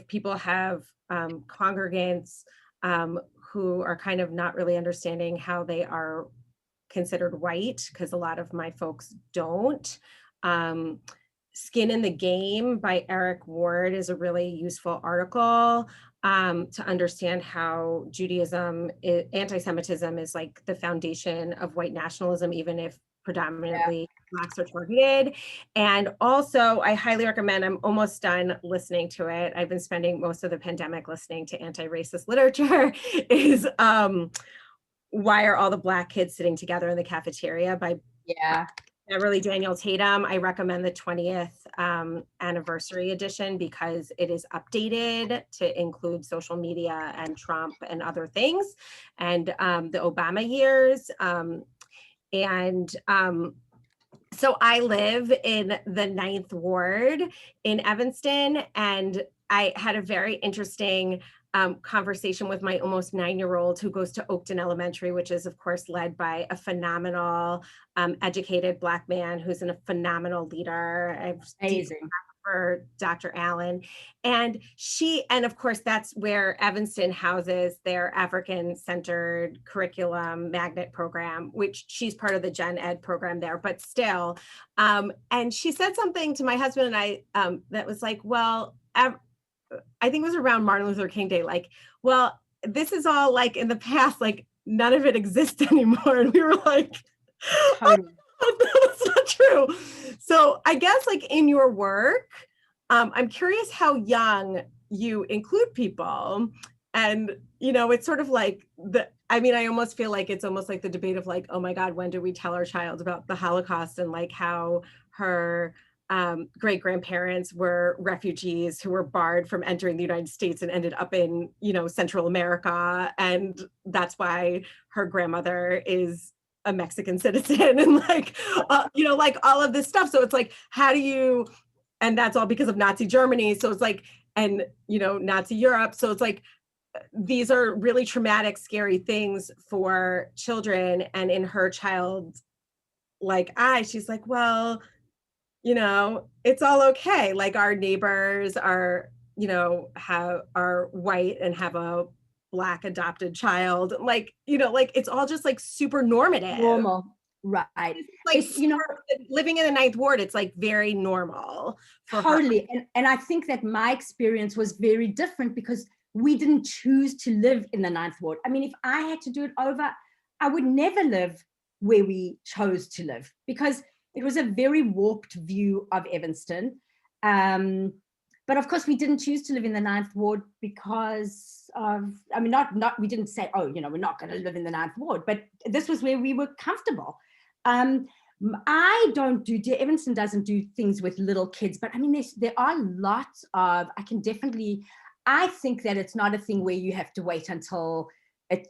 people have congregants who are kind of not really understanding how they are considered white, because a lot of my folks don't, Skin in the Game by Eric Ward is a really useful article to understand how Judaism, anti-Semitism is like the foundation of white nationalism, even if predominantly Blacks are targeted. And also I highly recommend, I'm almost done listening to it, I've been spending most of the pandemic listening to anti-racist literature, is Why Are All the Black Kids Sitting Together in the Cafeteria by Beverly Daniel Tatum. I recommend the 20th anniversary edition because it is updated to include social media and Trump and other things, and the Obama years. So I live in the 9th Ward in Evanston, and I had a very interesting conversation with my almost 9-year-old who goes to Oakton Elementary, which is of course led by a phenomenal, educated Black man who's a phenomenal leader. Amazing. For Dr. Allen. And of course, that's where Evanston houses their African-centered curriculum magnet program, which she's part of the Gen Ed program there, but still. And she said something to my husband and I that was like, well, I think it was around Martin Luther King Day, like, well, this is all like in the past, like none of it exists anymore. And we were like, totally. That's not true. So I guess like in your work, I'm curious how young you include people. And, it's sort of like I almost feel like it's almost like the debate of like, oh my God, when do we tell our child about the Holocaust and like how her great grandparents were refugees who were barred from entering the United States and ended up in, Central America. And that's why her grandmother is a Mexican citizen and like, like all of this stuff. So it's like, how do you, and that's all because of Nazi Germany. So it's like, and, Nazi Europe. So it's like, these are really traumatic, scary things for children. And in her child's like eyes, she's like, well, it's all okay. Like our neighbors are, are white and have a Black adopted child, like, like it's all just like super normative. Normal, right. It's like, living in the Ninth Ward, it's like very normal. Totally. And I think that my experience was very different because we didn't choose to live in the Ninth Ward. I mean, if I had to do it over, I would never live where we chose to live because it was a very warped view of Evanston. But of course, we didn't choose to live in the Ninth Ward because of, we didn't say, oh, we're not going to live in the Ninth Ward, but this was where we were comfortable. Evanston doesn't do things with little kids, but I mean, there are lots of, I think that it's not a thing where you have to wait until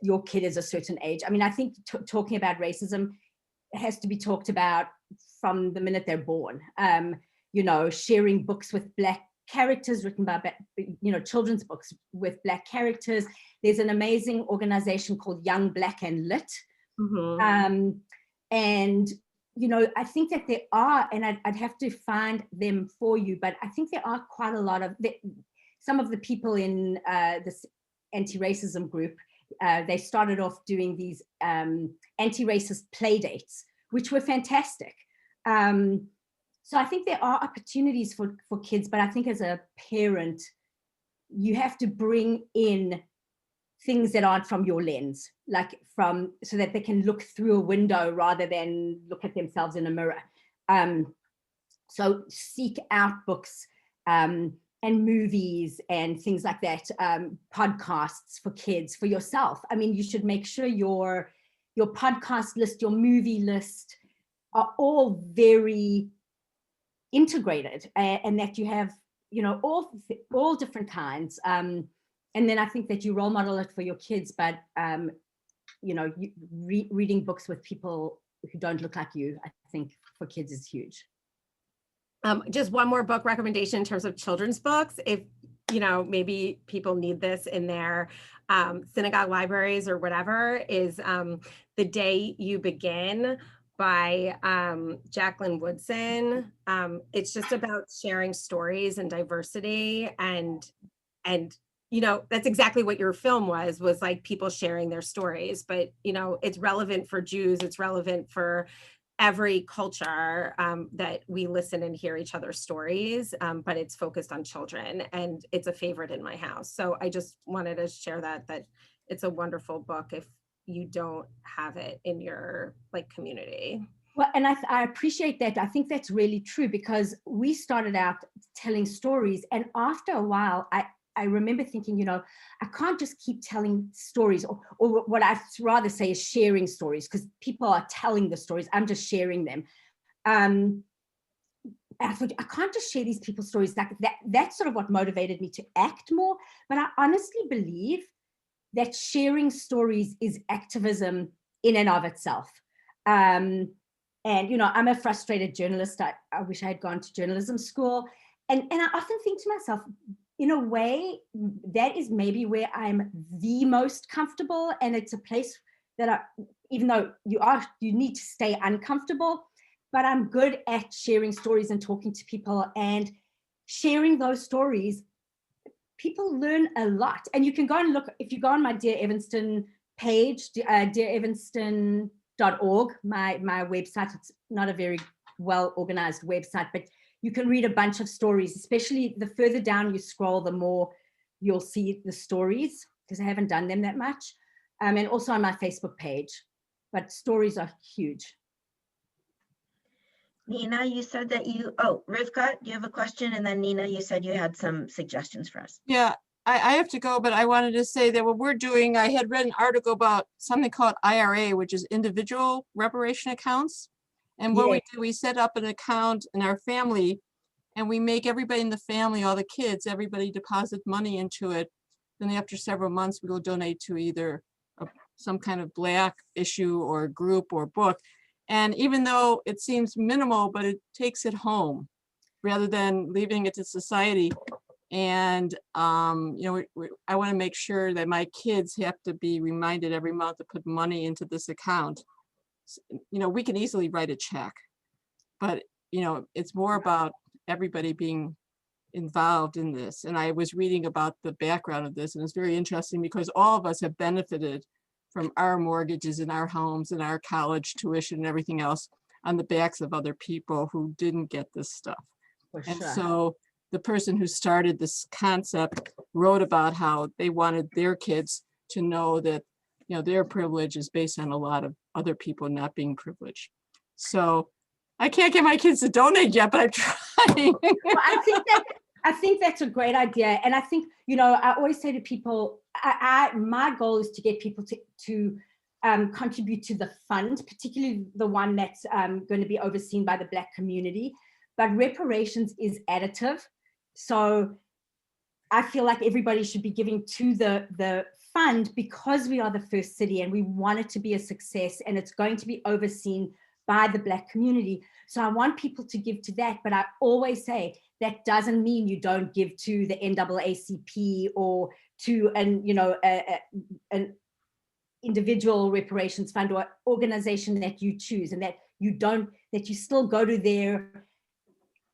your kid is a certain age. I mean, I think talking about racism has to be talked about from the minute they're born. Sharing books with Black characters written by, children's books with Black characters. There's an amazing organization called Young Black and Lit. Mm-hmm. I think that there are, and I'd have to find them for you, but I think there are quite a lot of, some of the people in this anti-racism group, they started off doing these anti-racist play dates, which were fantastic. So I think there are opportunities for kids, but I think as a parent, you have to bring in things that aren't from your lens, so that they can look through a window rather than look at themselves in a mirror. So seek out books and movies and things like that, podcasts for kids, for yourself. I mean, you should make sure your podcast list, your movie list are all very integrated, and that you have, all different kinds. And then I think that you role model it for your kids, but, reading books with people who don't look like you, I think for kids is huge. Just one more book recommendation in terms of children's books. If, maybe people need this in their synagogue libraries or whatever, is The Day You Begin by Jacqueline Woodson. It's just about sharing stories and diversity, and that's exactly what your film was like, people sharing their stories. But it's relevant for Jews, it's relevant for every culture, that we listen and hear each other's stories, but it's focused on children, and it's a favorite in my house. So I just wanted to share that it's a wonderful book if you don't have it in your community. Well, and I appreciate that. I think that's really true, because we started out telling stories, and after a while, I remember thinking, I can't just keep telling stories, or what I'd rather say is sharing stories, because people are telling the stories, I'm just sharing them. And I thought, I can't just share these people's stories. That's sort of what motivated me to act more. But I honestly believe that sharing stories is activism in and of itself. And, I'm a frustrated journalist. I wish I had gone to journalism school. And I often think to myself, in a way, that is maybe where I'm the most comfortable, and it's a place that even though you need to stay uncomfortable, but I'm good at sharing stories and talking to people, and sharing those stories. People learn a lot, and you can go and look, if you go on my Dear Evanston page, dearevanston.org, my website. It's not a very well organized website, but you can read a bunch of stories, especially the further down you scroll, the more you'll see the stories, because I haven't done them that much. And also on my Facebook page, but stories are huge. Nina, you said that Rivka, do you have a question? And then Nina, you said you had some suggestions for us. Yeah, I have to go, but I wanted to say that what we're doing, I had read an article about something called IRA, which is individual reparation accounts. And what we do, we set up an account in our family, and we make everybody in the family, all the kids, everybody deposit money into it. Then after several months, we will donate to either some kind of Black issue or group or book. And even though it seems minimal, but it takes it home rather than leaving it to society. And, you know, I want to make sure that my kids have to be reminded every month to put money into this account. You know, we can easily write a check, but, you know, it's more about everybody being involved in this. And I was reading about the background of this, and it's very interesting because all of us have benefited from our mortgages and our homes and our college tuition and everything else on the backs of other people who didn't get this stuff. And so the person who started this concept wrote about how they wanted their kids to know that, you know, their privilege is based on a lot of other people not being privileged. So I can't get my kids to donate yet, but I'm trying. Well, I think that's a great idea. And I think, you know, I always say to people, my goal is to get people to contribute to the fund, particularly the one that's going to be overseen by the Black community. But reparations is additive. So I feel like everybody should be giving to the fund because we are the first city and we want it to be a success, and it's going to be overseen by the Black community. So I want people to give to that, but I always say that doesn't mean you don't give to the NAACP or to an individual reparations fund or organization that you choose, and that you still go to their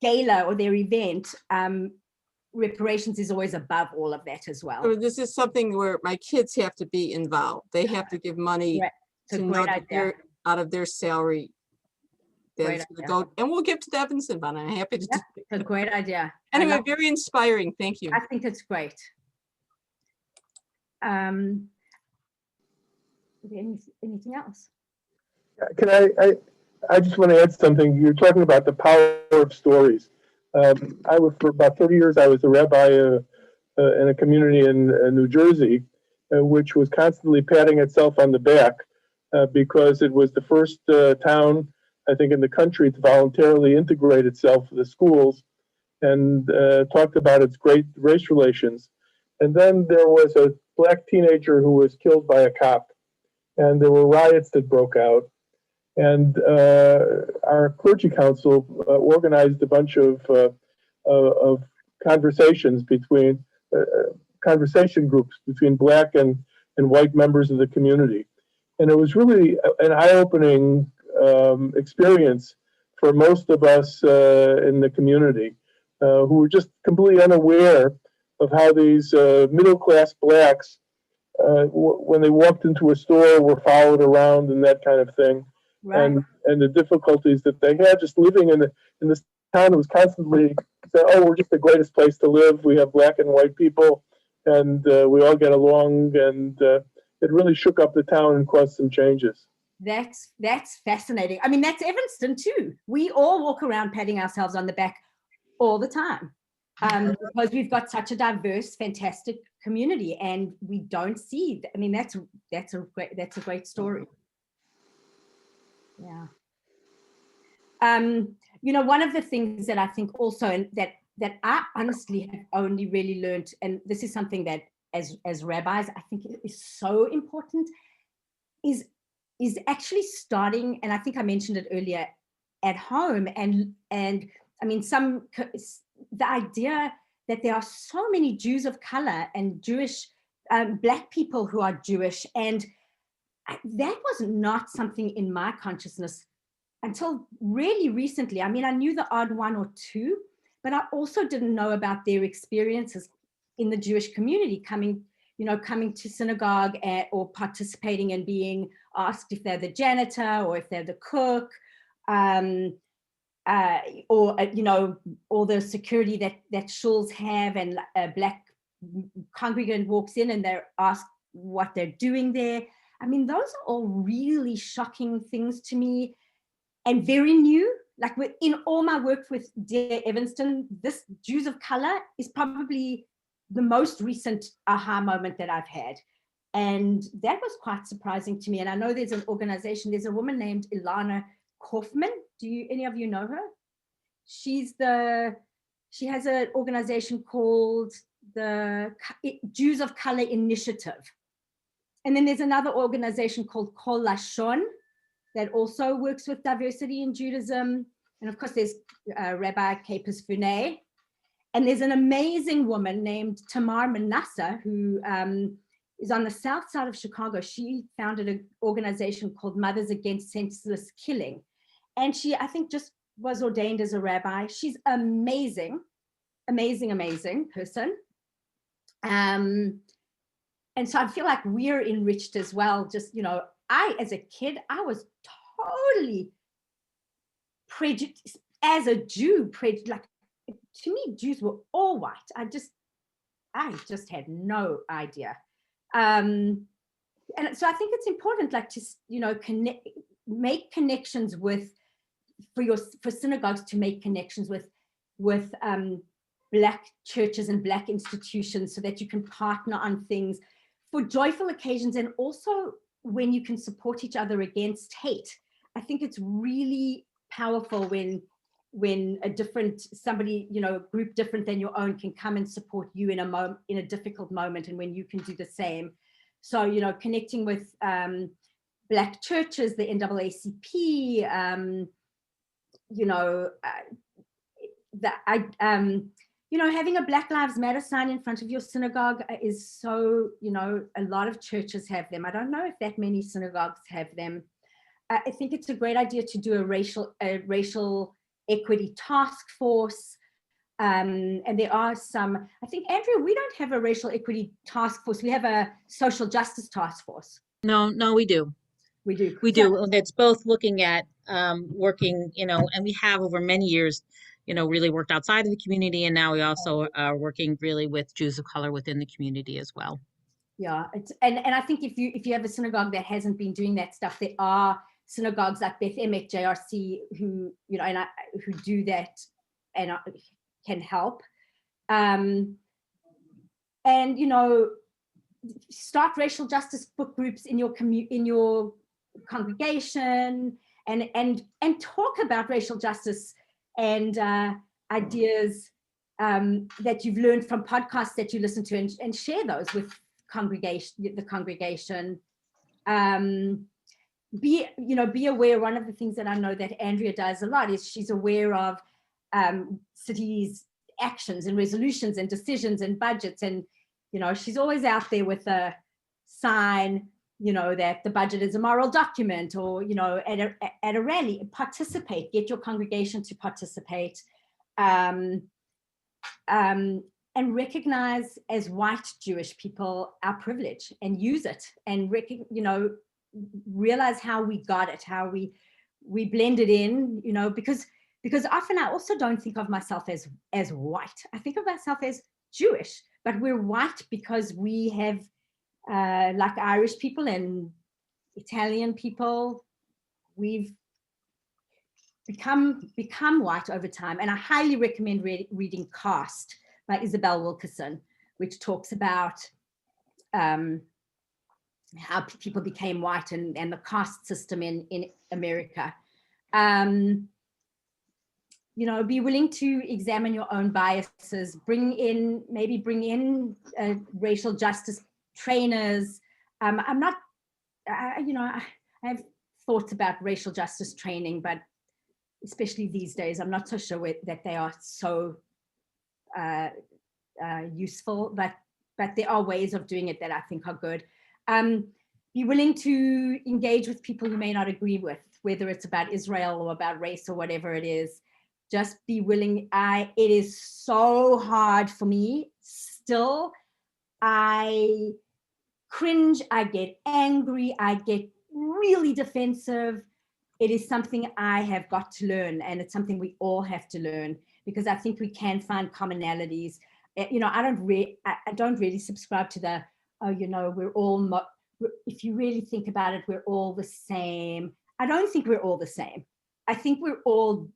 gala or their event. Reparations is always above all of that as well. So this is something where my kids have to be involved. They have to give money to know that they're out of their salary. That's going to go, and we'll give to the Evanston Fund. I'm happy to do it. It's a great idea. Anyway, very inspiring. Thank you. I think it's great. Anything else? Can I just want to add something. You're talking about the power of stories. For about 30 years, I was a rabbi in a community in New Jersey, which was constantly patting itself on the back because it was the first town, I think, in the country to voluntarily integrate itself with the schools, and talked about its great race relations. And then there was a Black teenager who was killed by a cop, and there were riots that broke out. And our clergy council organized a bunch of conversations conversation groups between Black and white members of the community. And it was really an eye-opening experience for most of us in the community who were just completely unaware of how these middle-class Blacks, when they walked into a store, were followed around and that kind of thing. Right. And the difficulties that they had just living in this town that was constantly saying, oh, we're just the greatest place to live. We have Black and white people, and we all get along. And it really shook up the town and caused some changes. That's fascinating. I mean, that's Evanston too. We all walk around patting ourselves on the back all the time because we've got such a diverse, fantastic community, and we don't see. I mean, that's a great story. Yeah. You know, one of the things that I think also, and that I honestly have only really learned, and this is something that as rabbis, I think is so important, is actually starting, and I think I mentioned it earlier, at home. And I mean, the idea that there are so many Jews of color and Jewish, Black people who are Jewish. And that was not something in my consciousness until really recently. I mean, I knew the odd one or two, but I also didn't know about their experiences in the Jewish community, coming to synagogue or participating and being asked if they're the janitor or if they're the cook, or all the security that shuls have, and a Black congregant walks in and they're asked what they're doing there. I mean, those are all really shocking things to me and very new. Like in all my work with Dear Evanston, this Jews of color is probably the most recent aha moment that I've had. And that was quite surprising to me. And I know there's an organization, there's a woman named Ilana Kaufman. Any of you know her? She has an organization called the Jews of Color Initiative. And then there's another organization called Kol Lashon that also works with diversity in Judaism. And of course, there's Rabbi Kapus Funay. And there's an amazing woman named Tamar Manasseh who is on the south side of Chicago. She founded an organization called Mothers Against Senseless Killing. And she, I think, just was ordained as a rabbi. She's amazing, amazing, amazing person. And so I feel like we're enriched as well. Just, I, as a kid, I was totally prejudiced as a Jew, like, to me, Jews were all white. I just had no idea. And so I think it's important, like, to, make connections for synagogues to make connections with Black churches and Black institutions so that you can partner on things for joyful occasions, and also when you can support each other against hate. I think it's really powerful when somebody, a group different than your own can come and support you in a difficult moment, and when you can do the same. So, connecting with Black churches, the NAACP, having a Black Lives Matter sign in front of your synagogue is so, a lot of churches have them. I don't know if that many synagogues have them. I think it's a great idea to do a racial equity task force. And there are some, I think, Andrea, we don't have a racial equity task force. We have a social justice task force. No, we do. We do. That's both looking at working, and we have over many years, really worked outside of the community. And now we also are working really with Jews of color within the community as well. Yeah. And I think if you have a synagogue that hasn't been doing that stuff, there are synagogues like Beth Emek, JRC, who, who do that and can help. And, start racial justice book groups in your congregation, and talk about racial justice and ideas that you've learned from podcasts that you listen to, and share those with the congregation. Be aware. One of the things that I know that Andrea does a lot is she's aware of cities' actions and resolutions and decisions and budgets, and she's always out there with a sign, that the budget is a moral document, or at a rally, participate, get your congregation to participate, and recognize as white Jewish people our privilege and use it, and realize how we got it, how we blended in, because often I also don't think of myself as white. I think of myself as Jewish, but we're white because we have, like Irish people and Italian people, we've become white over time. And I highly recommend reading Caste by Isabel Wilkerson, which talks about how people became white and the caste system in America. Be willing to examine your own biases, bring in racial justice trainers. I have thoughts about racial justice training, but especially these days, I'm not so sure that they are so useful, but there are ways of doing it that I think are good. Be willing to engage with people you may not agree with, whether it's about Israel or about race or whatever it is. Just be willing. It is so hard for me still. I cringe, I get angry, I get really defensive. It is something I have got to learn, and it's something we all have to learn, because I think we can find commonalities. You know, I don't really subscribe to the, oh, you know, we're all, if you really think about it, we're all the same. I don't think we're all the same. I think we're all,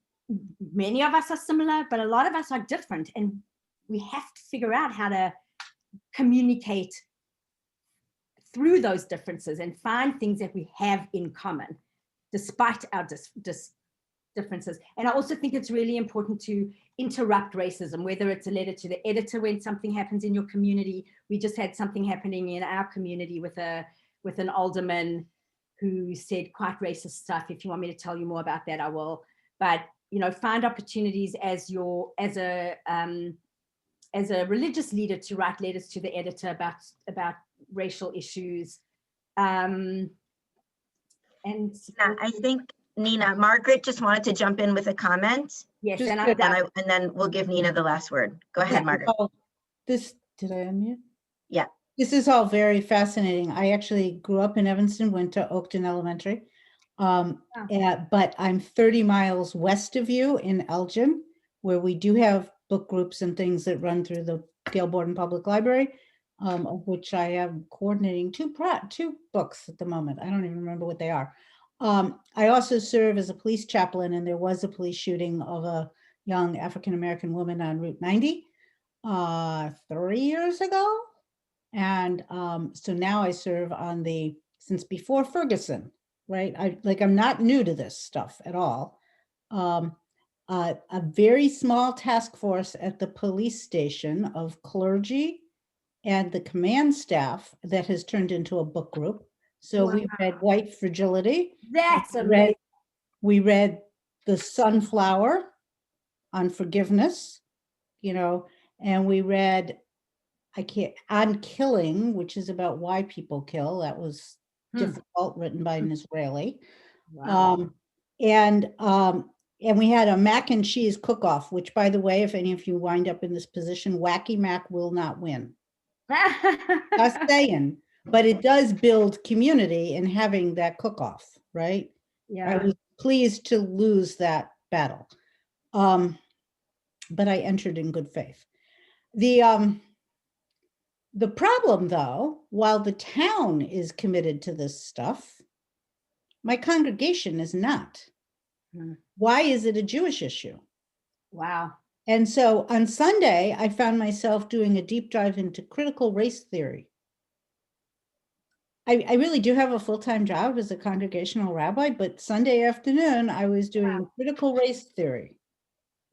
many of us are similar, but a lot of us are different, and we have to figure out how to communicate through those differences and find things that we have in common, despite our differences. And I also think it's really important to interrupt racism, whether it's a letter to the editor when something happens in your community. We just had something happening in our community with an alderman who said quite racist stuff. If you want me to tell you more about that, I will. But, you know, find opportunities as a religious leader to write letters to the editor about racial issues. And I think, Nina, Margaret just wanted to jump in with a comment. Yes, and then we'll give Nina the last word. Go ahead, Margaret. Did I unmute? Yeah. This is all very fascinating. I actually grew up in Evanston, went to Oakton Elementary, but I'm 30 miles west of you in Elgin, where we do have book groups and things that run through the Gail Borden Public Library, of which I am coordinating two books at the moment. I don't even remember what they are. I also serve as a police chaplain, and there was a police shooting of a young African-American woman on Route 90 3 years ago. And so now I serve on since before Ferguson, right? I'm not new to this stuff at all. A very small task force at the police station of clergy and the command staff that has turned into a book group. So we read White Fragility. That's amazing. We read The Sunflower on Forgiveness, you know, and we read On Killing, which is about why people kill. That was difficult, written by an Israeli. Wow. And we had a mac and cheese cook-off, which, by the way, if any of you wind up in this position, Wacky Mac will not win. Just saying, but it does build community in having that cook-off, right? Yeah. I was pleased to lose that battle, but I entered in good faith. The problem, though, while the town is committed to this stuff, my congregation is not. Why is it a Jewish issue? Wow. And so on Sunday, I found myself doing a deep dive into critical race theory. I really do have a full-time job as a congregational rabbi, but Sunday afternoon, I was doing critical race theory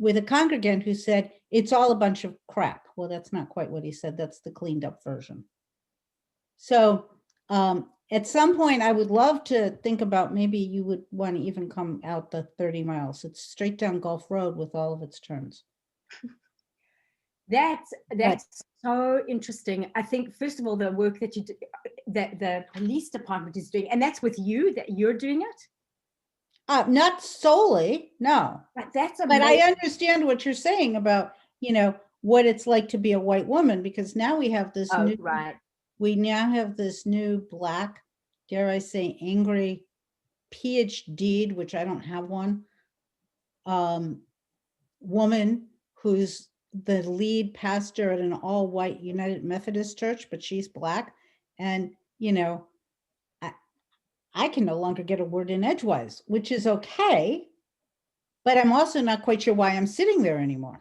with a congregant who said, it's all a bunch of crap. Well, that's not quite what he said. That's the cleaned up version. So at some point, I would love to think about maybe you would want to even come out the 30 miles. It's straight down Gulf Road with all of its turns. That's so interesting. I think, first of all, the work that you do, that the police department is doing, and that's with you, that you're doing it? Not solely, no. But that's amazing. But I understand what you're saying about, you know, what it's like to be a white woman, because now we have this we now have this new Black, dare I say, angry PhD, which I don't have one, woman who's the lead pastor at an all-white United Methodist church, but she's Black. And, you know, I can no longer get a word in edgewise, which is okay, but I'm also not quite sure why I'm sitting there anymore.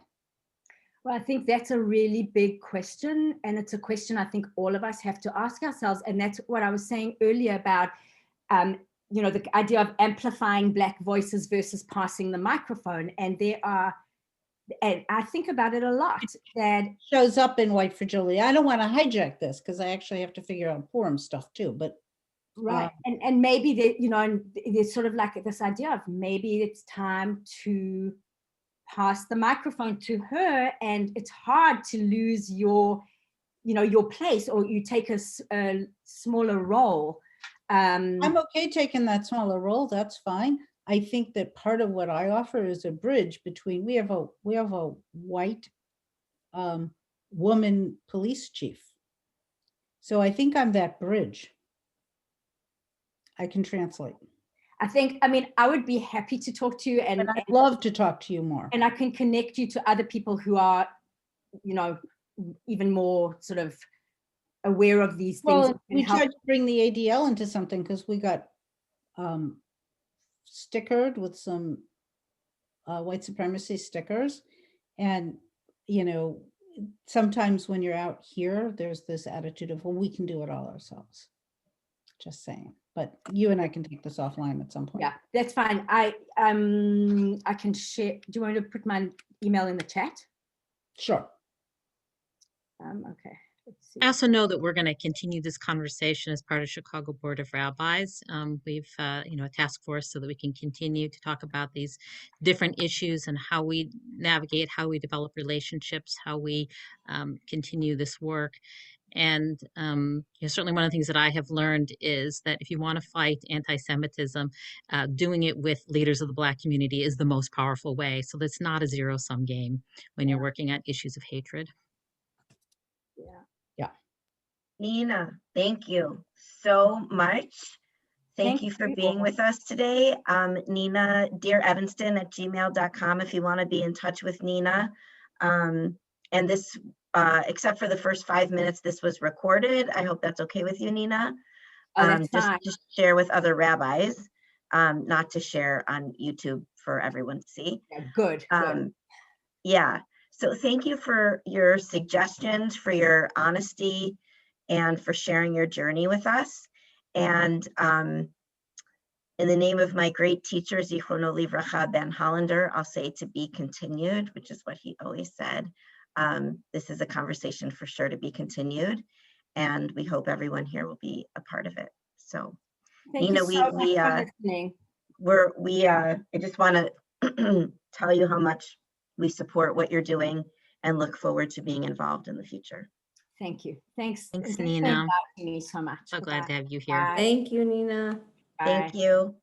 Well, I think that's a really big question, and it's a question I think all of us have to ask ourselves. And that's what I was saying earlier about, you know, the idea of amplifying Black voices versus passing the microphone. And and I think about it a lot. That shows up in White Fragility. I don't want to hijack this because I actually have to figure out Purim stuff too, but. Right. And maybe, you know, there's sort of like this idea of maybe it's time to pass the microphone to her, and it's hard to lose your, your place, or you take a smaller role. I'm okay taking that smaller role. That's fine. I think that part of what I offer is a bridge between, we have a white woman police chief. So I think I'm that bridge. I can translate. I would be happy to talk to you, and I'd love to talk to you more. And I can connect you to other people who are, even more sort of aware of these things. Well, we tried to bring the ADL into something because we got stickered with some white supremacy stickers. And, sometimes when you're out here, there's this attitude of, well, we can do it all ourselves. Just saying. But you and I can take this offline at some point. Yeah, that's fine. I can share. Do you want to put my email in the chat? Sure. Okay. Let's see. I also know that we're going to continue this conversation as part of Chicago Board of Rabbis. We've, a task force so that we can continue to talk about these different issues and how we navigate, how we develop relationships, how we continue this work. And certainly one of the things that I have learned is that if you want to fight anti-Semitism, doing it with leaders of the Black community is the most powerful way. So that's not a zero-sum game when you're working at issues of hatred. Yeah. Nina, thank you so much. Thank you for being with us today. Nina, dearevanston@gmail.com if you want to be in touch with Nina. And this, except for the first 5 minutes, this was recorded. I hope that's okay with you, Nina. That's just fine. to share with other rabbis, not to share on YouTube for everyone to see. Yeah, good. Yeah. So thank you for your suggestions, for your honesty, and for sharing your journey with us. And in the name of my great teacher, Zichrono Livracha Ben Hollander, I'll say to be continued, which is what he always said. This is a conversation for sure to be continued, and we hope everyone here will be a part of it. So, Thank Nina, you so much for listening. I just want to tell you how much we support what you're doing and look forward to being involved in the future. Thank you. Thanks, Nina. for inviting me so much. So glad to have you here. Bye. Thank you, Nina. Thank you.